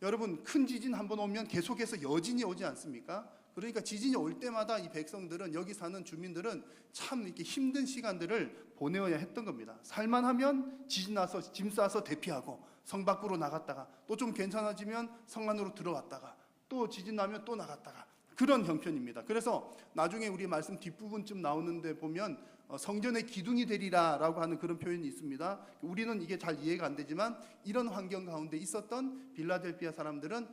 여러분 큰 지진 한번 오면 계속해서 여진이 오지 않습니까? 그러니까 지진이 올 때마다 이 백성들은, 여기 사는 주민들은 참 이렇게 힘든 시간들을 보내어야 했던 겁니다. 살만하면 지진 나서 짐 싸서 대피하고 성 밖으로 나갔다가 또 좀 괜찮아지면 성 안으로 들어왔다가 또 지진 나면 또 나갔다가, 그런 형편입니다. 그래서 나중에 우리 말씀 뒷부분쯤 나오는데 보면 성전의 기둥이 되리라 라고 하는 그런 표현이 있습니다. 우리는 이게 잘 이해가 안 되지만 이런 환경 가운데 있었던 빌라델비아 사람들은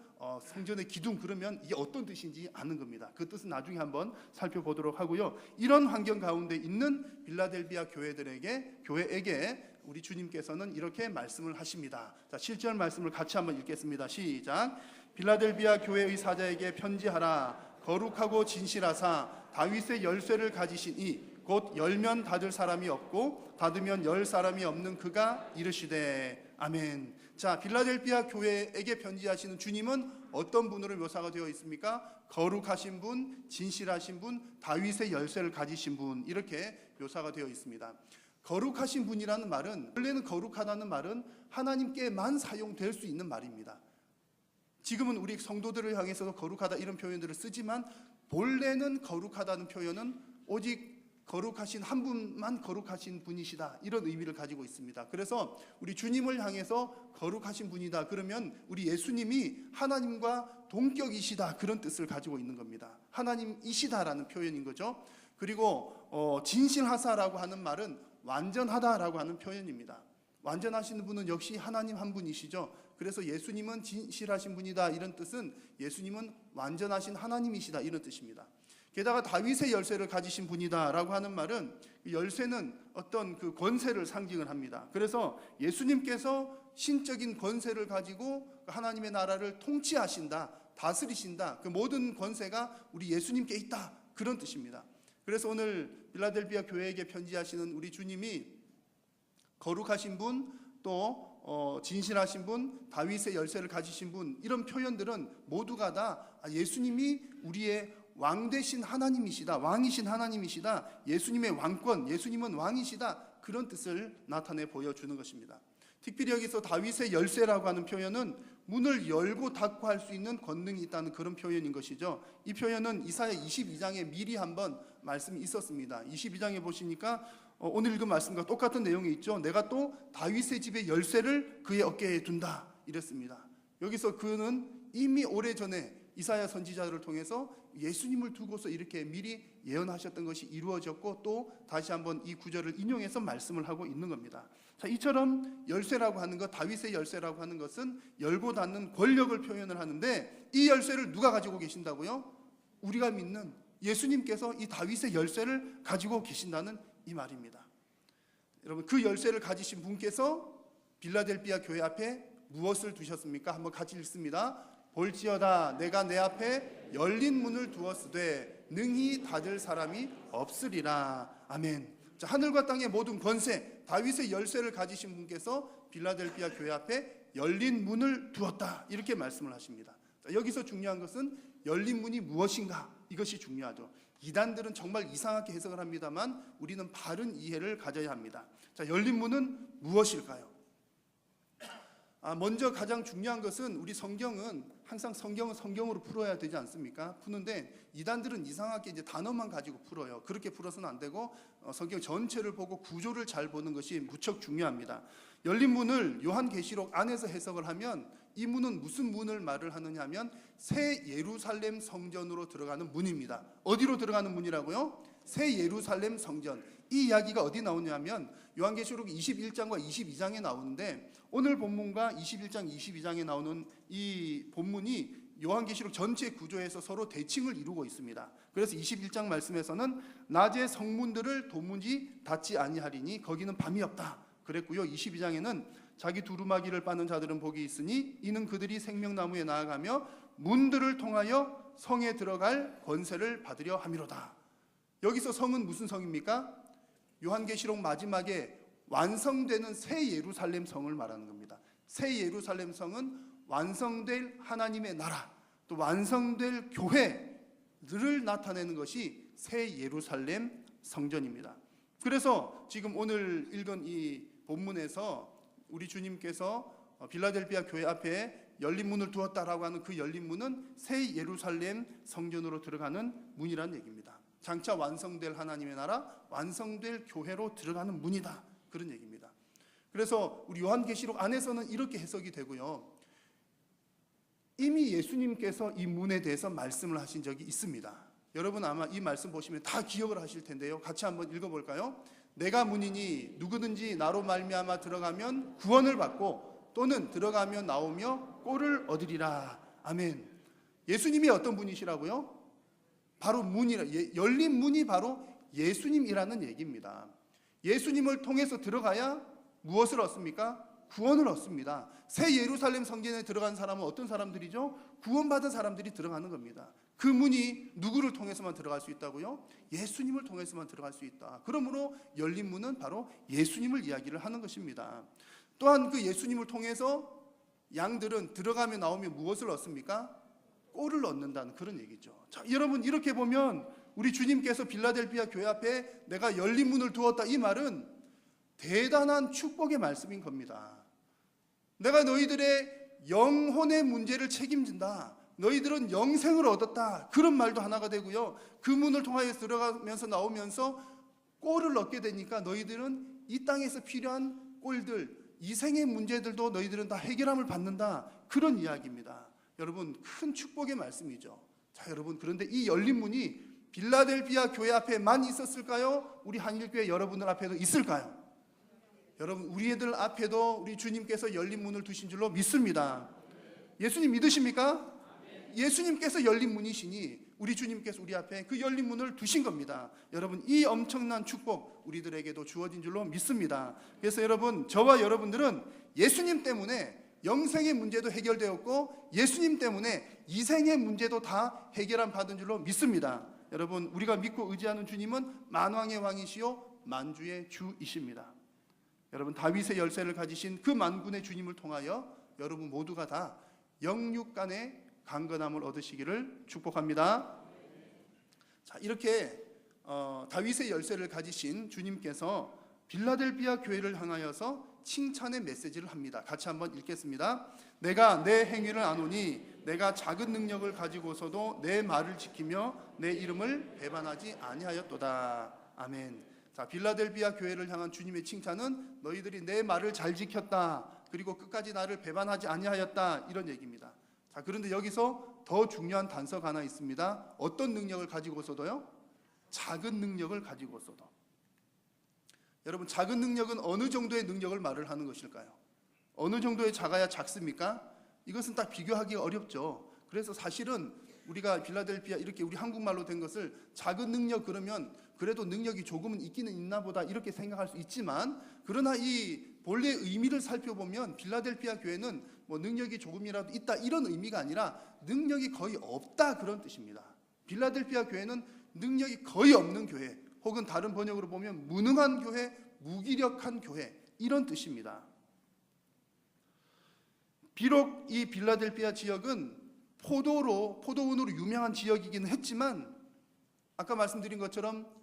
성전의 기둥 그러면 이게 어떤 뜻인지 아는 겁니다. 그 뜻은 나중에 한번 살펴보도록 하고요. 이런 환경 가운데 있는 빌라델비아 교회에게 우리 주님께서는 이렇게 말씀을 하십니다. 자, 7절 말씀을 같이 한번 읽겠습니다. 시작. 빌라델비아 교회의 사자에게 편지하라. 거룩하고 진실하사 다윗의 열쇠를 가지신 이 곧 열면 닫을 사람이 없고 닫으면 열 사람이 없는 그가 이르시되 아멘. 자, 빌라델비아 교회에게 편지하시는 주님은 어떤 분으로 묘사가 되어 있습니까? 거룩하신 분, 진실하신 분, 다윗의 열쇠를 가지신 분, 이렇게 묘사가 되어 있습니다. 거룩하신 분이라는 말은, 원래는 거룩하다는 말은 하나님께만 사용될 수 있는 말입니다. 지금은 우리 성도들을 향해서도 거룩하다 이런 표현들을 쓰지만, 본래는 거룩하다는 표현은 오직 거룩하신 한 분만 거룩하신 분이시다, 이런 의미를 가지고 있습니다. 그래서 우리 주님을 향해서 거룩하신 분이다 그러면 우리 예수님이 하나님과 동격이시다, 그런 뜻을 가지고 있는 겁니다. 하나님이시다라는 표현인 거죠. 그리고 진실하사라고 하는 말은 완전하다라고 하는 표현입니다. 완전하신 분은 역시 하나님 한 분이시죠. 그래서 예수님은 진실하신 분이다, 이런 뜻은 예수님은 완전하신 하나님이시다, 이런 뜻입니다. 게다가 다윗의 열쇠를 가지신 분이다라고 하는 말은, 열쇠는 어떤 그 권세를 상징을 합니다. 그래서 예수님께서 신적인 권세를 가지고 하나님의 나라를 통치하신다, 다스리신다, 그 모든 권세가 우리 예수님께 있다, 그런 뜻입니다. 그래서 오늘 빌라델비아 교회에게 편지하시는 우리 주님이 거룩하신 분, 또 진실하신 분, 다윗의 열쇠를 가지신 분, 이런 표현들은 모두가 다 예수님이 우리의 왕 되신 하나님이시다, 왕이신 하나님이시다, 예수님의 왕권, 예수님은 왕이시다, 그런 뜻을 나타내 보여주는 것입니다. 특별히 여기서 다윗의 열쇠라고 하는 표현은 문을 열고 닫고 할 수 있는 권능이 있다는 그런 표현인 것이죠. 이 표현은 이사야 22장에 미리 한번 말씀이 있었습니다. 22장에 보시니까 오늘 읽은 말씀과 똑같은 내용이 있죠. 내가 또 다윗의 집의 열쇠를 그의 어깨에 둔다, 이랬습니다. 여기서 그는 이미 오래전에 이사야 선지자를 통해서 예수님을 두고서 이렇게 미리 예언하셨던 것이 이루어졌고, 또 다시 한번 이 구절을 인용해서 말씀을 하고 있는 겁니다. 자, 이처럼 열쇠라고 하는 것, 다윗의 열쇠라고 하는 것은 열고 닫는 권력을 표현을 하는데, 이 열쇠를 누가 가지고 계신다고요? 우리가 믿는 예수님께서 이 다윗의 열쇠를 가지고 계신다는 이 말입니다. 여러분, 그 열쇠를 가지신 분께서 빌라델비아 교회 앞에 무엇을 두셨습니까? 한번 같이 읽습니다. 볼지어다 내가 내 앞에 열린 문을 두었으되 능히 닫을 사람이 없으리라. 아멘. 자, 하늘과 땅의 모든 권세, 다윗의 열쇠를 가지신 분께서 빌라델피아 교회 앞에 열린 문을 두었다, 이렇게 말씀을 하십니다. 자, 여기서 중요한 것은 열린 문이 무엇인가, 이것이 중요하죠. 이단들은 정말 이상하게 해석을 합니다만 우리는 바른 이해를 가져야 합니다. 자, 열린 문은 무엇일까요? 먼저 가장 중요한 것은 우리 성경은 항상 성경은 성경으로 풀어야 되지 않습니까? 푸는데 이단들은 이상하게 이제 단어만 가지고 풀어요. 그렇게 풀어서는 안 되고 성경 전체를 보고 구조를 잘 보는 것이 무척 중요합니다. 열린 문을 요한계시록 안에서 해석을 하면 이 문은 무슨 문을 말을 하느냐 하면 새 예루살렘 성전으로 들어가는 문입니다. 어디로 들어가는 문이라고요? 새 예루살렘 성전. 이 이야기가 어디 나오냐면 요한계시록 21장과 22장에 나오는데 오늘 본문과 21장, 22장에 나오는 이 본문이 요한계시록 전체 구조에서 서로 대칭을 이루고 있습니다. 그래서 21장 말씀에서는 낮에 성문들을 도무지 닫지 아니하리니 거기는 밤이 없다 그랬고요. 22장에는 자기 두루마기를 빠는 자들은 복이 있으니 이는 그들이 생명나무에 나아가며 문들을 통하여 성에 들어갈 권세를 받으려 함이로다. 여기서 성은 무슨 성입니까? 요한계시록 마지막에 완성되는 새 예루살렘 성을 말하는 겁니다. 새 예루살렘 성은 완성될 하나님의 나라, 또 완성될 교회를 나타내는 것이 새 예루살렘 성전입니다. 그래서 지금 오늘 읽은 이 본문에서 우리 주님께서 빌라델피아 교회 앞에 열린 문을 두었다라고 하는 그 열린 문은 새 예루살렘 성전으로 들어가는 문이라는 얘기입니다. 장차 완성될 하나님의 나라, 완성될 교회로 들어가는 문이다, 그런 얘기입니다. 그래서 우리 요한계시록 안에서는 이렇게 해석이 되고요. 이미 예수님께서 이 문에 대해서 말씀을 하신 적이 있습니다. 여러분 아마 이 말씀 보시면 다 기억을 하실 텐데요. 같이 한번 읽어볼까요? 내가 문이니 누구든지 나로 말미암아 들어가면 구원을 받고 또는 들어가며 나오며 꼴을 얻으리라. 아멘. 예수님이 어떤 분이시라고요? 바로 문이라, 열린 문이 바로 예수님이라는 얘기입니다. 예수님을 통해서 들어가야 무엇을 얻습니까? 구원을 얻습니다. 새 예루살렘 성전에 들어간 사람은 어떤 사람들이죠? 구원받은 사람들이 들어가는 겁니다. 그 문이 누구를 통해서만 들어갈 수 있다고요? 예수님을 통해서만 들어갈 수 있다. 그러므로 열린 문은 바로 예수님을 이야기를 하는 것입니다. 또한 그 예수님을 통해서 양들은 들어가며 나오며 무엇을 얻습니까? 꼴을 얻는다는 그런 얘기죠. 자, 여러분 이렇게 보면 우리 주님께서 빌라델피아 교회 앞에 내가 열린 문을 두었다, 이 말은 대단한 축복의 말씀인 겁니다. 내가 너희들의 영혼의 문제를 책임진다, 너희들은 영생을 얻었다, 그런 말도 하나가 되고요. 그 문을 통하여 들어가면서 나오면서 꼴을 얻게 되니까 너희들은 이 땅에서 필요한 꼴들, 이생의 문제들도 너희들은 다 해결함을 받는다, 그런 이야기입니다. 여러분 큰 축복의 말씀이죠. 자, 여러분 그런데 이 열린 문이 빌라델피아 교회 앞에만 있었을까요? 우리 한일교회 여러분들 앞에도 있을까요? 여러분 우리들 앞에도 우리 주님께서 열린 문을 두신 줄로 믿습니다. 예수님 믿으십니까? 예수님께서 열린 문이시니 우리 주님께서 우리 앞에 그 열린 문을 두신 겁니다. 여러분 이 엄청난 축복 우리들에게도 주어진 줄로 믿습니다. 그래서 여러분 저와 여러분들은 예수님 때문에 영생의 문제도 해결되었고 예수님 때문에 이생의 문제도 다 해결함 받은 줄로 믿습니다. 여러분 우리가 믿고 의지하는 주님은 만왕의 왕이시요 만주의 주이십니다. 여러분 다윗의 열쇠를 가지신 그 만군의 주님을 통하여 여러분 모두가 다 영육 간의 강건함을 얻으시기를 축복합니다. 자, 이렇게 다윗의 열쇠를 가지신 주님께서 빌라델피아 교회를 향하여서 칭찬의 메시지를 합니다. 같이 한번 읽겠습니다. 내가 내 행위를 아노니 내가 작은 능력을 가지고서도 내 말을 지키며 내 이름을 배반하지 아니하였도다. 아멘. 자, 빌라델피아 교회를 향한 주님의 칭찬은 너희들이 내 말을 잘 지켰다, 그리고 끝까지 나를 배반하지 아니하였다, 이런 얘기입니다. 자, 그런데 여기서 더 중요한 단서가 하나 있습니다. 어떤 능력을 가지고서도요? 작은 능력을 가지고서도. 여러분 작은 능력은 어느 정도의 능력을 말을 하는 것일까요? 어느 정도의 작아야 작습니까? 이것은 딱 비교하기가 어렵죠. 그래서 사실은 우리가 빌라델피아 이렇게 우리 한국말로 된 것을 작은 능력 그러면 그래도 능력이 조금은 있기는 있나 보다 이렇게 생각할 수 있지만, 그러나 이 본래 의미를 살펴보면 빌라델피아 교회는 뭐 능력이 조금이라도 있다 이런 의미가 아니라 능력이 거의 없다 그런 뜻입니다. 빌라델피아 교회는 능력이 거의 없는 교회, 혹은 다른 번역으로 보면 무능한 교회, 무기력한 교회 이런 뜻입니다. 비록 이 빌라델피아 지역은 포도원으로 유명한 지역이기는 했지만, 아까 말씀드린 것처럼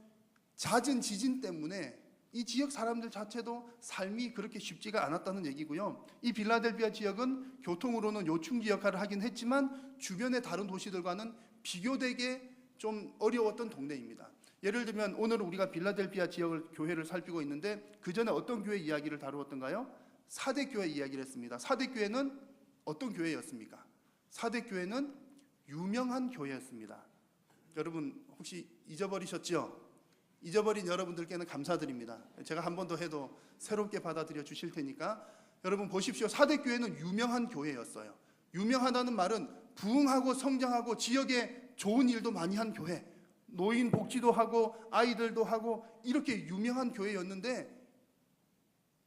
잦은 지진 때문에 이 지역 사람들 자체도 삶이 그렇게 쉽지가 않았다는 얘기고요. 이 빌라델피아 지역은 교통으로는 요충지 역할을 하긴 했지만 주변의 다른 도시들과는 비교되게 좀 어려웠던 동네입니다. 예를 들면 오늘 우리가 빌라델피아 지역을 교회를 살피고 있는데, 그 전에 어떤 교회 이야기를 다루었던가요? 사대교회 이야기를 했습니다. 사대교회는 어떤 교회였습니까? 사대교회는 유명한 교회였습니다. 여러분 혹시 잊어버리셨죠? 잊어버린 여러분들께는 감사드립니다. 제가 한 번 더 해도 새롭게 받아들여 주실 테니까. 여러분 보십시오. 사대교회는 유명한 교회였어요. 유명하다는 말은 부흥하고 성장하고 지역에 좋은 일도 많이 한 교회, 노인 복지도 하고 아이들도 하고 이렇게 유명한 교회였는데,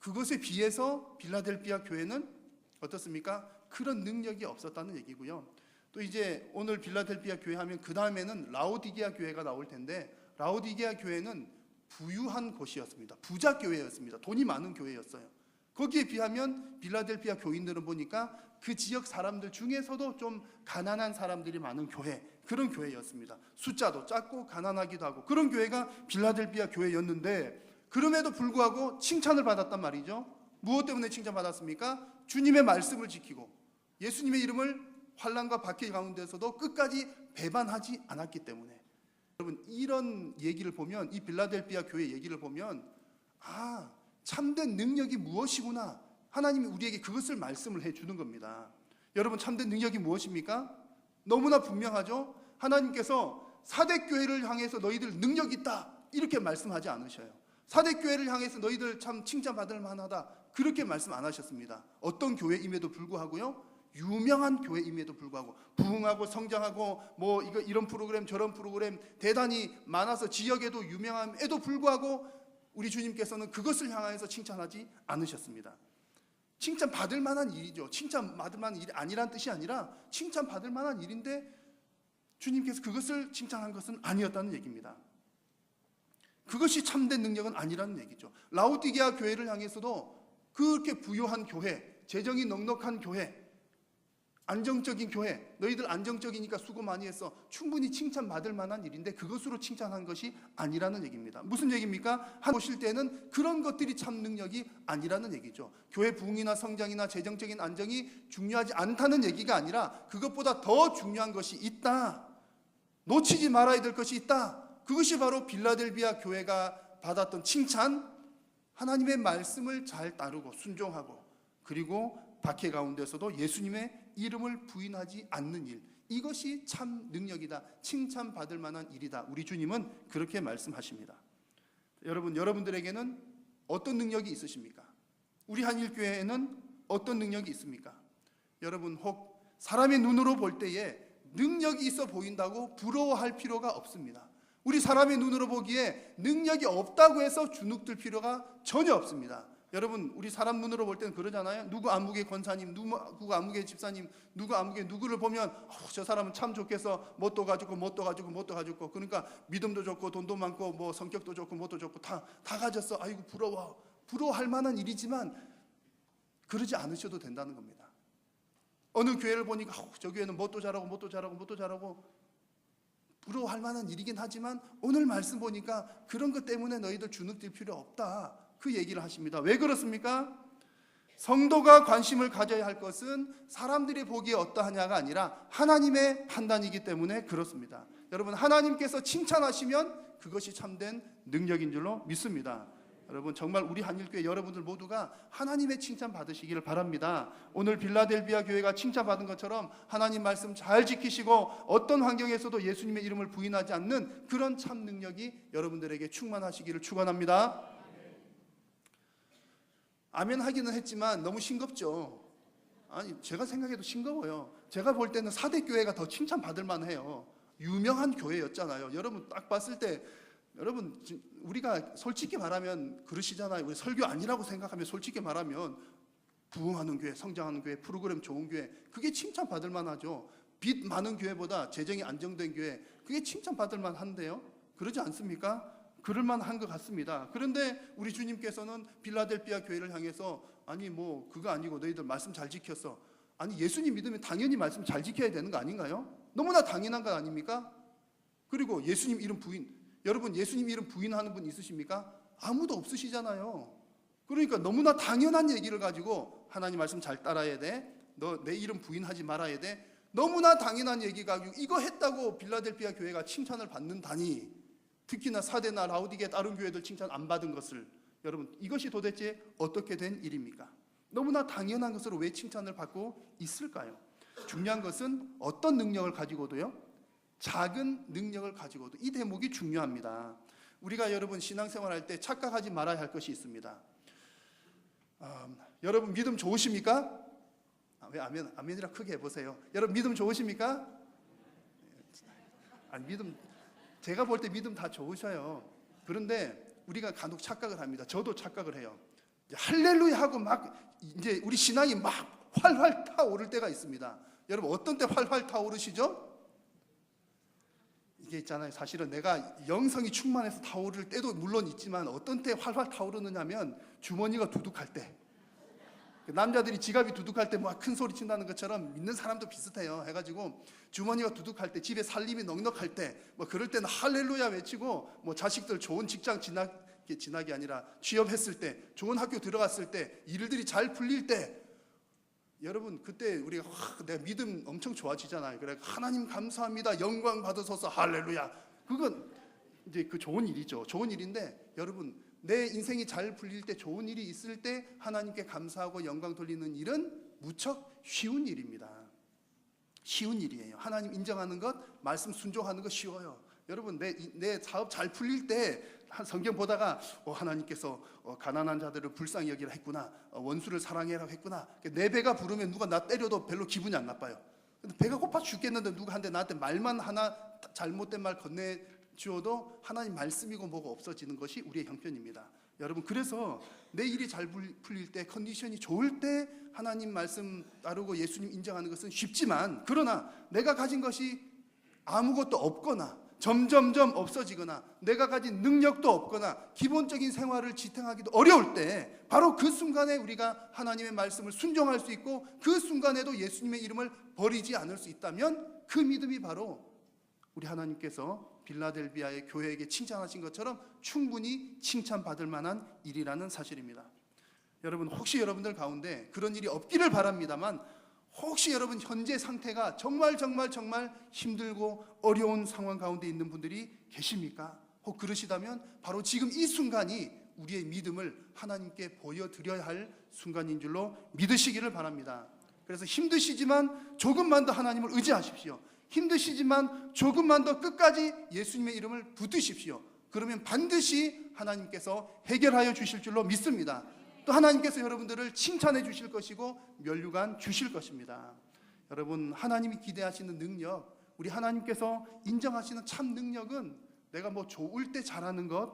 그것에 비해서 빌라델피아 교회는 어떻습니까? 그런 능력이 없었다는 얘기고요. 또 이제 오늘 빌라델피아 교회 하면 그 다음에는 라오디게아 교회가 나올 텐데, 라오디게아 교회는 부유한 곳이었습니다. 부자 교회였습니다. 돈이 많은 교회였어요. 거기에 비하면 빌라델피아 교인들은 보니까 그 지역 사람들 중에서도 좀 가난한 사람들이 많은 교회, 그런 교회였습니다. 숫자도 작고 가난하기도 하고 그런 교회가 빌라델피아 교회였는데, 그럼에도 불구하고 칭찬을 받았단 말이죠. 무엇 때문에 칭찬받았습니까? 주님의 말씀을 지키고 예수님의 이름을 환난과 박해 가운데서도 끝까지 배반하지 않았기 때문에. 여러분 이런 얘기를 보면, 이 빌라델피아 교회 얘기를 보면, 아, 참된 능력이 무엇이구나, 하나님이 우리에게 그것을 말씀을 해주는 겁니다. 여러분 참된 능력이 무엇입니까? 너무나 분명하죠. 하나님께서 사대교회를 향해서 너희들 능력 있다 이렇게 말씀하지 않으셔요. 사대교회를 향해서 너희들 참 칭찬받을 만하다 그렇게 말씀 안 하셨습니다. 어떤 교회임에도 불구하고요, 유명한 교회임에도 불구하고, 부흥하고 성장하고 뭐 이런 프로그램 저런 프로그램 대단히 많아서 지역에도 유명함에도 불구하고 우리 주님께서는 그것을 향해서 칭찬하지 않으셨습니다. 칭찬받을 만한 일이죠. 칭찬받을 만한 일이 아니란 뜻이 아니라 칭찬받을 만한 일인데 주님께서 그것을 칭찬한 것은 아니었다는 얘기입니다. 그것이 참된 능력은 아니라는 얘기죠. 라오디게아 교회를 향해서도 그렇게 부유한 교회, 재정이 넉넉한 교회, 안정적인 교회, 너희들 안정적이니까 수고 많이 했어, 충분히 칭찬받을 만한 일인데 그것으로 칭찬한 것이 아니라는 얘기입니다. 무슨 얘기입니까? 한 보실 때는 그런 것들이 참 능력이 아니라는 얘기죠. 교회 부흥이나 성장이나 재정적인 안정이 중요하지 않다는 얘기가 아니라 그것보다 더 중요한 것이 있다, 놓치지 말아야 될 것이 있다. 그것이 바로 빌라델피아 교회가 받았던 칭찬, 하나님의 말씀을 잘 따르고 순종하고, 그리고 박해 가운데서도 예수님의 이름을 부인하지 않는 일, 이것이 참 능력이다, 칭찬받을 만한 일이다. 우리 주님은 그렇게 말씀하십니다. 여러분들에게는 어떤 능력이 있으십니까? 우리 한일교회에는 어떤 능력이 있습니까? 여러분 혹 사람의 눈으로 볼 때에 능력이 있어 보인다고 부러워할 필요가 없습니다. 우리 사람의 눈으로 보기에 능력이 없다고 해서 주눅들 필요가 전혀 없습니다. 여러분 우리 사람 눈으로 볼 때는 그러잖아요. 누구 안목의 권사님, 누구 안목의 집사님, 누구 안목의 누구를 보면 저 사람은 참 좋겠어, 뭣도 가지고 그러니까 믿음도 좋고 돈도 많고 뭐 성격도 좋고 뭣도 좋고 다 가졌어, 아이고 부러워할 만한 일이지만 그러지 않으셔도 된다는 겁니다. 어느 교회를 보니까 저 교회는 뭣도 잘하고 부러워할 만한 일이긴 하지만 오늘 말씀 보니까 그런 것 때문에 너희들 주눅들 필요 없다, 그 얘기를 하십니다. 왜 그렇습니까? 성도가 관심을 가져야 할 것은 사람들이 보기에 어떠하냐가 아니라 하나님의 판단이기 때문에 그렇습니다. 여러분 하나님께서 칭찬하시면 그것이 참된 능력인 줄로 믿습니다. 여러분 정말 우리 한일교회 여러분들 모두가 하나님의 칭찬 받으시기를 바랍니다. 오늘 빌라델피아 교회가 칭찬받은 것처럼 하나님 말씀 잘 지키시고 어떤 환경에서도 예수님의 이름을 부인하지 않는 그런 참 능력이 여러분들에게 충만하시기를 축원합니다. 아멘 하기는 했지만 너무 싱겁죠. 아니 제가 생각해도 싱거워요. 제가 볼 때는 사대교회가 더 칭찬받을 만해요. 유명한 교회였잖아요. 여러분 딱 봤을 때 여러분 우리가 솔직히 말하면 그러시잖아요. 우리 설교 아니라고 생각하면 솔직히 말하면 부흥하는 교회, 성장하는 교회, 프로그램 좋은 교회, 그게 칭찬받을 만하죠. 빚 많은 교회보다 재정이 안정된 교회, 그게 칭찬받을 만한데요. 그러지 않습니까? 그럴 만한 것 같습니다. 그런데 우리 주님께서는 빌라델피아 교회를 향해서 아니 뭐 그거 아니고 너희들 말씀 잘 지켰어. 아니 예수님 믿으면 당연히 말씀 잘 지켜야 되는 거 아닌가요? 너무나 당연한 거 아닙니까? 그리고 예수님 이름 부인, 여러분 예수님 이름 부인하는 분 있으십니까? 아무도 없으시잖아요. 그러니까 너무나 당연한 얘기를 가지고 하나님 말씀 잘 따라야 돼. 너 내 이름 부인하지 말아야 돼. 너무나 당연한 얘기 가지고 이거 했다고 빌라델피아 교회가 칭찬을 받는다니, 특히나 사데나 라우디게 다른 교회들 칭찬 안 받은 것을, 여러분 이것이 도대체 어떻게 된 일입니까? 너무나 당연한 것으로 왜 칭찬을 받고 있을까요? 중요한 것은 어떤 능력을 가지고도요, 작은 능력을 가지고도, 이 대목이 중요합니다. 우리가 여러분 신앙생활 할 때 착각하지 말아야 할 것이 있습니다. 여러분 믿음 좋으십니까? 왜 아멘이라 크게 해보세요. 여러분 믿음 좋으십니까? 아니 믿음, 제가 볼 때 믿음 다 좋으셔요. 그런데 우리가 간혹 착각을 합니다. 저도 착각을 해요. 할렐루야 하고 막 이제 우리 신앙이 막 활활 타오를 때가 있습니다. 여러분 어떤 때 활활 타오르시죠? 이게 있잖아요. 사실은 내가 영성이 충만해서 타오를 때도 물론 있지만 어떤 때 활활 타오르느냐면 주머니가 두둑할 때, 남자들이 지갑이 두둑할 때 막 큰 소리 친다는 것처럼 믿는 사람도 비슷해요. 해가지고 주머니가 두둑할 때, 집에 살림이 넉넉할 때, 뭐 그럴 때는 할렐루야 외치고, 뭐 자식들 좋은 직장 진학이 아니라 취업했을 때, 좋은 학교 들어갔을 때, 일들이 잘 풀릴 때, 여러분 그때 우리가 내가 믿음 엄청 좋아지잖아요. 그래 하나님 감사합니다, 영광 받으소서, 할렐루야. 그건 이제 그 좋은 일이죠. 좋은 일인데 여러분 내 인생이 잘 풀릴 때, 좋은 일이 있을 때 하나님께 감사하고 영광 돌리는 일은 무척 쉬운 일입니다. 쉬운 일이에요. 하나님 인정하는 것, 말씀 순종하는 것 쉬워요. 여러분 내 사업 잘 풀릴 때 성경 보다가 하나님께서 가난한 자들을 불쌍히 여기라 했구나, 원수를 사랑해라 했구나. 내 배가 부르면 누가 나 때려도 별로 기분이 안 나빠요. 근데 배가 고파 죽겠는데 누가 한테 나한테 말만 하나 잘못된 말 건네 주어도 하나님 말씀이고 뭐가 없어지는 것이 우리의 형편입니다. 여러분 그래서 내 일이 잘 풀릴 때, 컨디션이 좋을 때 하나님 말씀 따르고 예수님 인정하는 것은 쉽지만, 그러나 내가 가진 것이 아무것도 없거나 점점점 없어지거나 내가 가진 능력도 없거나 기본적인 생활을 지탱하기도 어려울 때, 바로 그 순간에 우리가 하나님의 말씀을 순종할 수 있고 그 순간에도 예수님의 이름을 버리지 않을 수 있다면, 그 믿음이 바로 우리 하나님께서 빌라델비아의 교회에게 칭찬하신 것처럼 충분히 칭찬받을 만한 일이라는 사실입니다. 여러분 혹시 여러분들 가운데 그런 일이 없기를 바랍니다만, 혹시 여러분 현재 상태가 정말 힘들고 어려운 상황 가운데 있는 분들이 계십니까? 혹 그러시다면 바로 지금 이 순간이 우리의 믿음을 하나님께 보여드려야 할 순간인 줄로 믿으시기를 바랍니다. 그래서 힘드시지만 조금만 더 하나님을 의지하십시오. 힘드시지만 조금만 더 끝까지 예수님의 이름을 붙드십시오. 그러면 반드시 하나님께서 해결하여 주실 줄로 믿습니다. 또 하나님께서 여러분들을 칭찬해 주실 것이고 면류관 주실 것입니다. 여러분 하나님이 기대하시는 능력, 우리 하나님께서 인정하시는 참 능력은 내가 뭐 좋을 때 잘하는 것,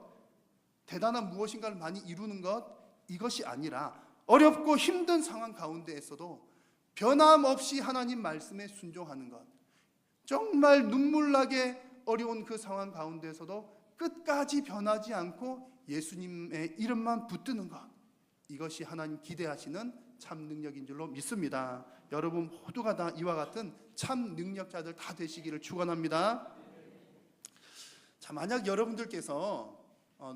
대단한 무엇인가를 많이 이루는 것, 이것이 아니라 어렵고 힘든 상황 가운데에서도 변함없이 하나님 말씀에 순종하는 것, 정말 눈물나게 어려운 그 상황 가운데서도 끝까지 변하지 않고 예수님의 이름만 붙드는 것, 이것이 하나님 기대하시는 참 능력인 줄로 믿습니다. 여러분 모두가 다 이와 같은 참 능력자들 다 되시기를 축원합니다. 자, 만약 여러분들께서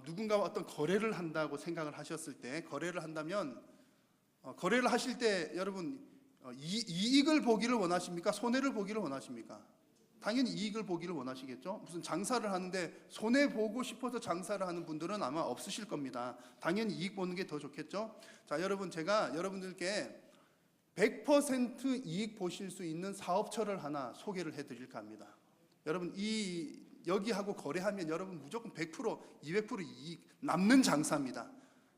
누군가와 어떤 거래를 한다고 생각을 하셨을 때, 거래를 한다면 거래를 하실 때 여러분 이익을 보기를 원하십니까? 손해를 보기를 원하십니까? 당연히 이익을 보기를 원하시겠죠. 무슨 장사를 하는데 손해 보고 싶어서 장사를 하는 분들은 아마 없으실 겁니다. 당연히 이익 보는 게 더 좋겠죠. 자, 여러분 제가 여러분들께 100% 이익 보실 수 있는 사업처를 하나 소개를 해드릴까 합니다. 여러분 여기하고 거래하면 여러분 무조건 100%, 200% 이익 남는 장사입니다.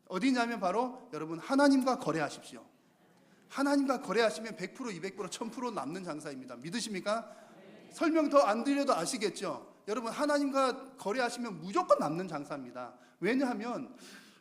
어디냐면 바로 여러분 하나님과 거래하십시오. 하나님과 거래하시면 100%, 200%, 1000% 남는 장사입니다. 믿으십니까? 설명 더 안 드려도 아시겠죠? 여러분 하나님과 거래하시면 무조건 남는 장사입니다. 왜냐하면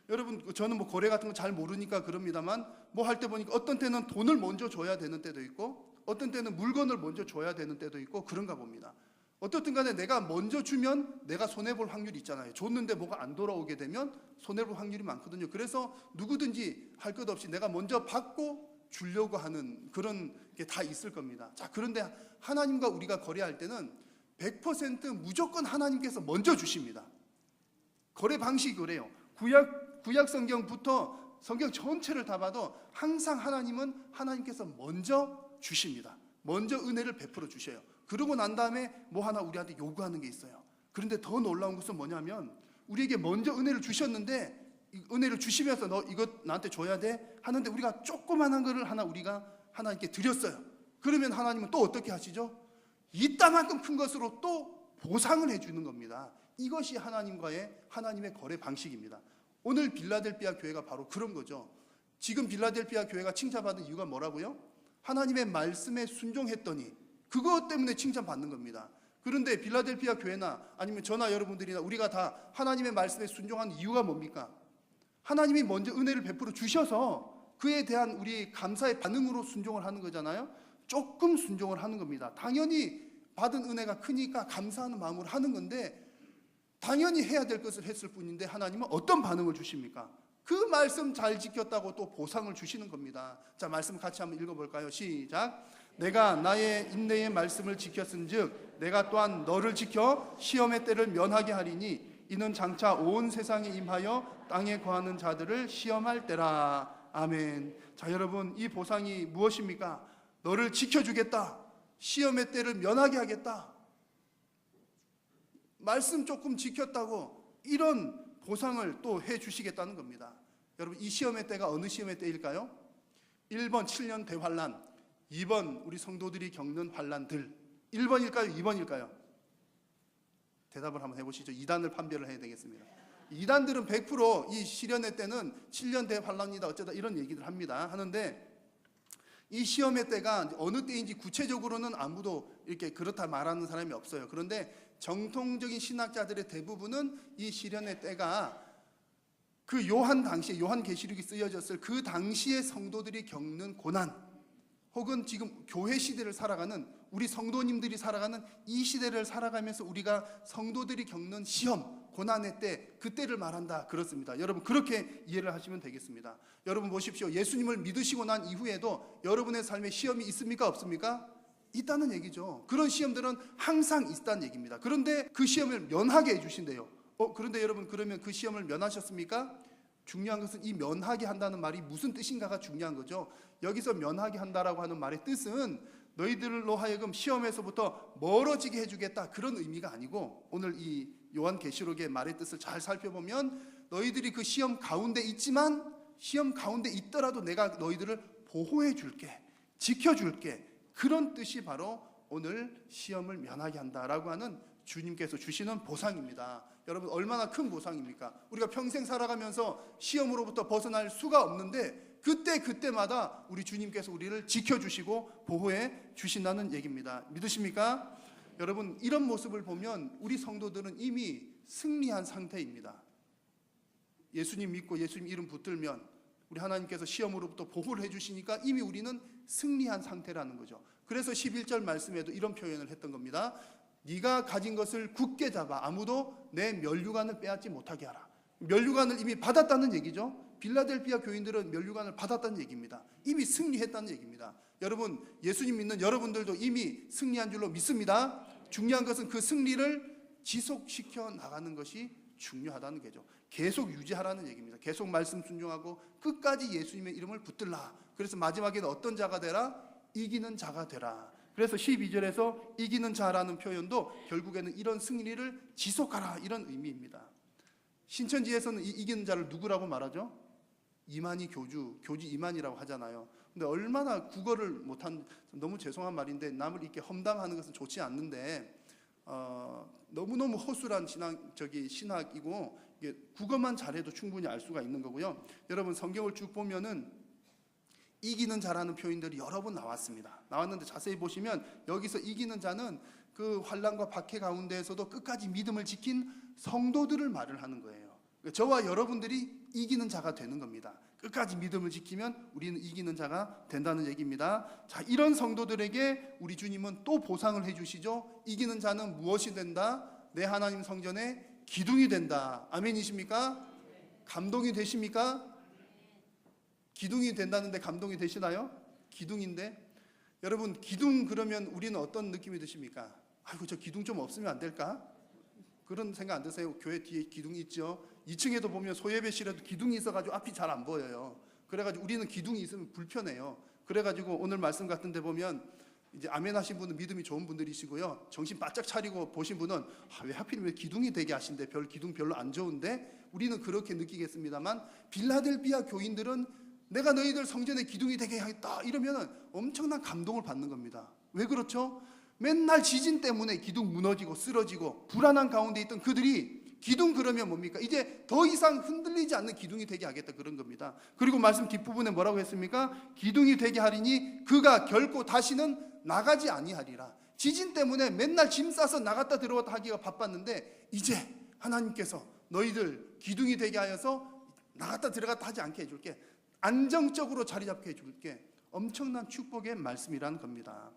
여러분 저는 뭐 거래 같은 거 잘 모르니까 그럽니다만 뭐 할 때 보니까 어떤 때는 돈을 먼저 줘야 되는 때도 있고 어떤 때는 물건을 먼저 줘야 되는 때도 있고 그런가 봅니다. 어떻든 간에 내가 먼저 주면 내가 손해볼 확률이 있잖아요. 줬는데 뭐가 안 돌아오게 되면 손해볼 확률이 많거든요. 그래서 누구든지 할 것 없이 내가 먼저 받고 주려고 하는 그런 게 다 있을 겁니다. 자, 그런데 하나님과 우리가 거래할 때는 100% 무조건 하나님께서 먼저 주십니다. 거래 방식이 그래요. 구약 성경부터 성경 전체를 다 봐도 항상 하나님께서 먼저 주십니다. 먼저 은혜를 베풀어 주셔요. 그러고 난 다음에 뭐 하나 우리한테 요구하는 게 있어요. 그런데 더 놀라운 것은 뭐냐면 우리에게 먼저 은혜를 주셨는데 이 은혜를 주시면서 너 이것 나한테 줘야 돼 하는데 우리가 조그만한 거를 우리가 하나님께 드렸어요. 그러면 하나님은 또 어떻게 하시죠? 이따만큼 큰 것으로 또 보상을 해주는 겁니다. 이것이 하나님의 거래 방식입니다. 오늘 빌라델피아 교회가 바로 그런 거죠. 지금 빌라델피아 교회가 칭찬받은 이유가 뭐라고요? 하나님의 말씀에 순종했더니 그것 때문에 칭찬받는 겁니다. 그런데 빌라델피아 교회나 아니면 저나 여러분들이나 우리가 다 하나님의 말씀에 순종한 이유가 뭡니까? 하나님이 먼저 은혜를 베풀어 주셔서 그에 대한 우리 감사의 반응으로 순종을 하는 거잖아요. 조금 순종을 하는 겁니다. 당연히 받은 은혜가 크니까 감사하는 마음으로 하는 건데 당연히 해야 될 것을 했을 뿐인데 하나님은 어떤 반응을 주십니까? 그 말씀 잘 지켰다고 또 보상을 주시는 겁니다. 자, 말씀 같이 한번 읽어볼까요? 시작. 내가 나의 인내의 말씀을 지켰은즉 내가 또한 너를 지켜 시험의 때를 면하게 하리니 이는 장차 온 세상에 임하여 땅에 거하는 자들을 시험할 때라. 아멘. 자, 여러분 이 보상이 무엇입니까? 너를 지켜주겠다. 시험의 때를 면하게 하겠다. 말씀 조금 지켰다고 이런 보상을 또 해주시겠다는 겁니다. 여러분 이 시험의 때가 어느 시험의 때일까요? 1번 7년 대환란, 2번 우리 성도들이 겪는 환란들. 1번일까요? 2번일까요? 대답을 한번 해보시죠. 2단을 판별을 해야 되겠습니다. 2단들은 100% 이 시련의 때는 7년 대환란이다 어쩌다 이런 얘기들 합니다. 하는데 이 시험의 때가 어느 때인지 구체적으로는 아무도 이렇게 그렇다 말하는 사람이 없어요. 그런데 정통적인 신학자들의 대부분은 이 시련의 때가 그 요한계시록이 쓰여졌을 그 당시의 성도들이 겪는 고난 혹은 지금 교회 시대를 살아가는 우리 성도님들이 살아가는 이 시대를 살아가면서 우리가 성도들이 겪는 시험, 고난의 때, 그때를 말한다 그렇습니다. 여러분 그렇게 이해를 하시면 되겠습니다. 여러분 보십시오. 예수님을 믿으시고 난 이후에도 여러분의 삶에 시험이 있습니까? 없습니까? 있다는 얘기죠. 그런 시험들은 항상 있다는 얘기입니다. 그런데 그 시험을 면하게 해주신대요. 그런데 여러분 그러면 그 시험을 면하셨습니까? 중요한 것은 이 면하게 한다는 말이 무슨 뜻인가가 중요한 거죠. 여기서 면하게 한다라고 하는 말의 뜻은 너희들로 하여금 시험에서부터 멀어지게 해주겠다 그런 의미가 아니고 오늘 이 요한계시록의 말의 뜻을 잘 살펴보면 너희들이 그 시험 가운데 있지만 시험 가운데 있더라도 내가 너희들을 보호해 줄게, 지켜줄게 그런 뜻이 바로 오늘 시험을 면하게 한다라고 하는 주님께서 주시는 보상입니다. 여러분 얼마나 큰 보상입니까? 우리가 평생 살아가면서 시험으로부터 벗어날 수가 없는데 그때마다 우리 주님께서 우리를 지켜주시고 보호해 주신다는 얘기입니다. 믿으십니까? 여러분 이런 모습을 보면 우리 성도들은 이미 승리한 상태입니다. 예수님 믿고 예수님 이름 붙들면 우리 하나님께서 시험으로부터 보호를 해주시니까 이미 우리는 승리한 상태라는 거죠. 그래서 11절 말씀에도 이런 표현을 했던 겁니다. 네가 가진 것을 굳게 잡아 아무도 내 면류관을 빼앗지 못하게 하라. 면류관을 이미 받았다는 얘기죠. 빌라델피아 교인들은 면류관을 받았다는 얘기입니다. 이미 승리했다는 얘기입니다. 여러분 예수님 믿는 여러분들도 이미 승리한 줄로 믿습니다. 중요한 것은 그 승리를 지속시켜 나가는 것이 중요하다는 거죠. 계속 유지하라는 얘기입니다. 계속 말씀 순종하고 끝까지 예수님의 이름을 붙들라. 그래서 마지막에는 어떤 자가 되라? 이기는 자가 되라. 그래서 12절에서 이기는 자라는 표현도 결국에는 이런 승리를 지속하라 이런 의미입니다. 신천지에서는 이 이기는 자를 누구라고 말하죠? 이만희 교주 이만희라고 하잖아요. 근데 얼마나 국어를 못한, 너무 죄송한 말인데 남을 이렇게 험담하는 것은 좋지 않는데 너무너무 허술한 신학이고 이게 국어만 잘해도 충분히 알 수가 있는 거고요. 여러분 성경을 쭉 보면은 이기는 자라는 표현들이 여러 번 나왔습니다. 나왔는데 자세히 보시면 여기서 이기는 자는 그 그 환난과 박해 가운데에서도 끝까지 믿음을 지킨 성도들을 말을 하는 거예요. 저와 여러분들이 이기는 자가 되는 겁니다. 끝까지 믿음을 지키면 우리는 이기는 자가 된다는 얘기입니다. 자, 이런 성도들에게 우리 주님은 또 보상을 해주시죠. 이기는 자는 무엇이 된다? 내 하나님 성전에 기둥이 된다. 아멘이십니까? 감동이 되십니까? 기둥이 된다는데 감동이 되시나요? 기둥인데 여러분, 기둥 그러면 우리는 어떤 느낌이 드십니까? 아이고, 저 기둥 좀 없으면 안 될까? 그런 생각 안 드세요? 교회 뒤에 기둥이 있죠. 2층에도 보면 소예배실에도 기둥이 있어가지고 앞이 잘 안 보여요. 그래가지고 우리는 기둥이 있으면 불편해요. 그래가지고 오늘 말씀 같은데 보면 이제 아멘 하신 분은 믿음이 좋은 분들이시고요, 정신 바짝 차리고 보신 분은 왜 하필이면 기둥이 되게 하신데, 기둥 별로 안 좋은데, 우리는 그렇게 느끼겠습니다만 빌라델비아 교인들은 내가 너희들 성전에 기둥이 되게 하겠다 이러면 엄청난 감동을 받는 겁니다. 왜 그렇죠? 맨날 지진 때문에 기둥 무너지고 쓰러지고 불안한 가운데 있던 그들이 기둥 그러면 뭡니까? 이제 더 이상 흔들리지 않는 기둥이 되게 하겠다, 그런 겁니다. 그리고 말씀 뒷부분에 뭐라고 했습니까? 기둥이 되게 하리니 그가 결코 다시는 나가지 아니하리라. 지진 때문에 맨날 짐 싸서 나갔다 들어왔다 하기가 바빴는데 이제 하나님께서 너희들 기둥이 되게 하여서 나갔다 들어갔다 하지 않게 해줄게, 안정적으로 자리 잡게 해줄게. 엄청난 축복의 말씀이라는 겁니다.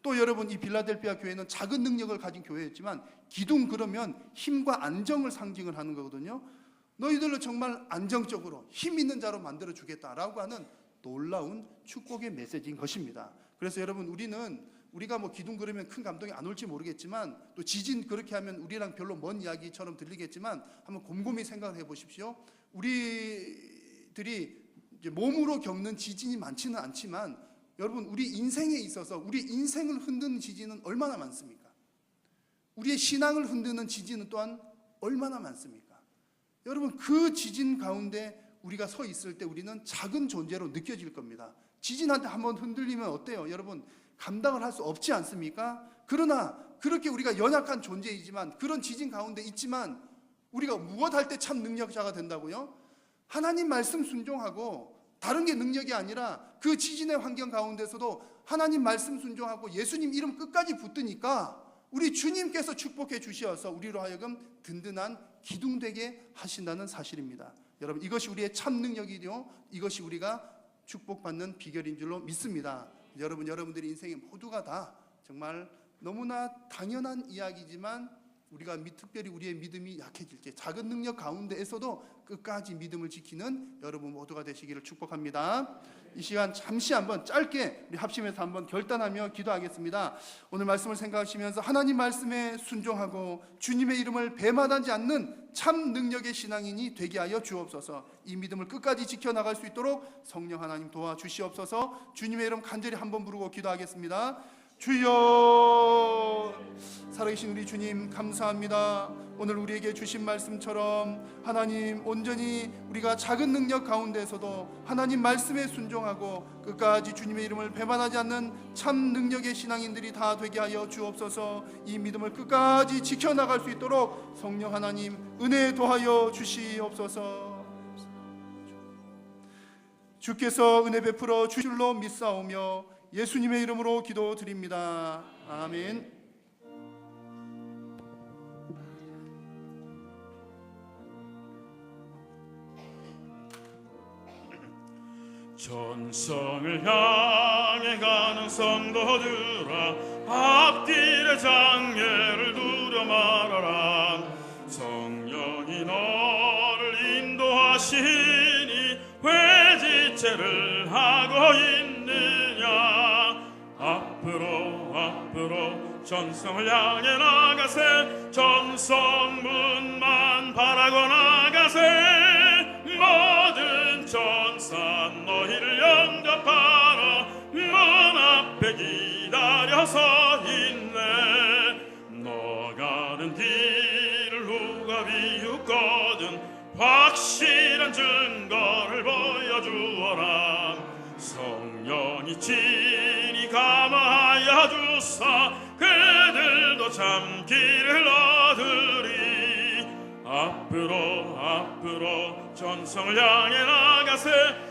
또 여러분, 이 빌라델비아 교회는 작은 능력을 가진 교회였지만 기둥 그러면 힘과 안정을 상징을 하는 거거든요. 너희들로 정말 안정적으로 힘 있는 자로 만들어 주겠다라고 하는 놀라운 축복의 메시지인 것입니다. 그래서 여러분, 우리가 뭐 기둥 그러면 큰 감동이 안 올지 모르겠지만, 또 지진 그렇게 하면 우리랑 별로 먼 이야기처럼 들리겠지만 한번 곰곰이 생각을 해보십시오. 우리들이 이제 몸으로 겪는 지진이 많지는 않지만 여러분, 우리 인생에 있어서 우리 인생을 흔드는 지진은 얼마나 많습니까? 우리의 신앙을 흔드는 지진은 또한 얼마나 많습니까? 여러분, 그 지진 가운데 우리가 서 있을 때 우리는 작은 존재로 느껴질 겁니다. 지진한테 한번 흔들리면 어때요? 여러분, 감당을 할 수 없지 않습니까? 그러나 그렇게 우리가 연약한 존재이지만, 그런 지진 가운데 있지만 우리가 무엇할 때 참 능력자가 된다고요? 하나님 말씀 순종하고, 다른 게 능력이 아니라 그 지진의 환경 가운데서도 하나님 말씀 순종하고 예수님 이름 끝까지 붙드니까 우리 주님께서 축복해 주시어서 우리로 하여금 든든한 기둥 되게 하신다는 사실입니다. 여러분, 이것이 우리의 참 능력이요, 이것이 우리가 축복받는 비결인 줄로 믿습니다. 여러분들의 인생에 모두가 다 정말 너무나 당연한 이야기지만 우리가 특별히 우리의 믿음이 약해질 때 작은 능력 가운데에서도 끝까지 믿음을 지키는 여러분 모두가 되시기를 축복합니다. 이 시간 잠시 한번 짧게 우리 합심해서 한번 결단하며 기도하겠습니다. 오늘 말씀을 생각하시면서 하나님 말씀에 순종하고 주님의 이름을 배반하지 않는 참 능력의 신앙인이 되게 하여 주옵소서. 이 믿음을 끝까지 지켜나갈 수 있도록 성령 하나님 도와주시옵소서. 주님의 이름 간절히 한번 부르고 기도하겠습니다. 주여, 살아계신 우리 주님 감사합니다. 오늘 우리에게 주신 말씀처럼 하나님, 온전히 우리가 작은 능력 가운데서도 하나님 말씀에 순종하고 끝까지 주님의 이름을 배반하지 않는 참 능력의 신앙인들이 다 되게 하여 주옵소서. 이 믿음을 끝까지 지켜나갈 수 있도록 성령 하나님 은혜 도하여 주시옵소서. 주께서 은혜 베풀어 주실 줄로 믿사오며 예수님의 이름으로 기도드립니다. 아멘. 전성을 향해 가는 성도들아, 앞길의 장애를 두려 말아라. 성령이 너를 인도하시니 왜 지체를 하고 있느냐. 앞으로 전성을 향해 나가세. 전성문만 바라고 나가세. 모든 전사 너희를 영접하러 문 앞에 기다려 서 있네. 너 가는 길을 누가 비웃거든 확실한 증거를 보여주어라. 성령이 친히 감화하여 주사 그들도 참 길을 얻으리. 앞으로 전성을 향해 나가세.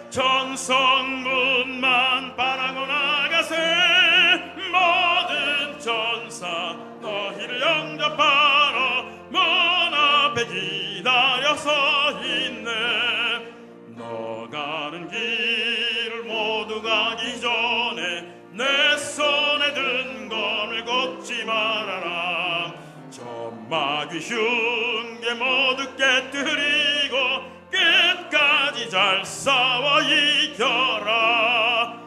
전성문만 바라고 나가세. 모든 전사 너 가기 전에 내 손에 든 검을 걷지 말아라. 저 마귀 흉계 모두 깨뜨리고 끝까지 잘 싸워 이겨라.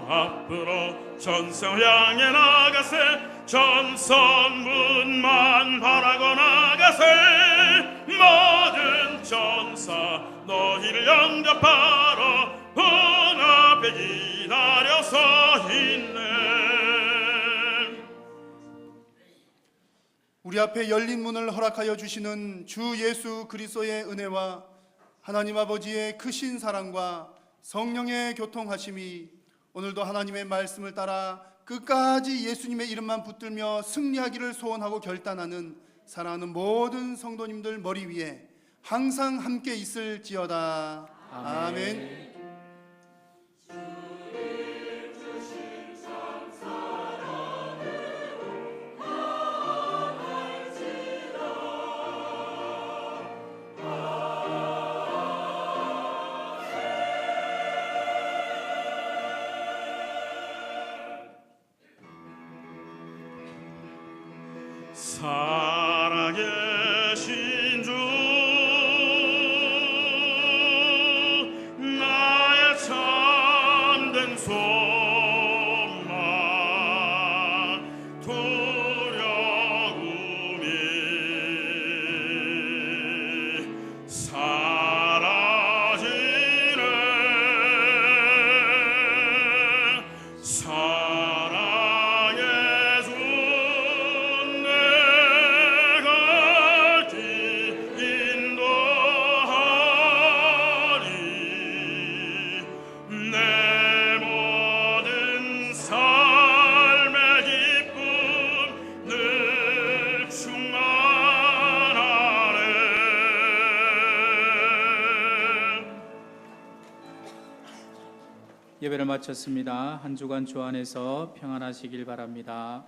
앞으로 전성을 향해 나가세. 전선문만 바라고 나가세. 모든 전사 너희를 영접하러 문 앞에 기다려서 있네. 우리 앞에 열린 문을 허락하여 주시는 주 예수 그리스도의 은혜와 하나님 아버지의 크신 사랑과 성령의 교통하심이 오늘도 하나님의 말씀을 따라 끝까지 예수님의 이름만 붙들며 승리하기를 소원하고 결단하는 사랑하는 모든 성도님들 머리 위에 항상 함께 있을지어다. 아멘. 살아계신 주 나의 참된 소망 두려움이 사라지네. 사랑의 주 내가 길 인도하리. 내 모든 삶의 기쁨 늘 충만하네. 예배를 마쳤습니다. 한 주간 주 안에서 평안하시길 바랍니다.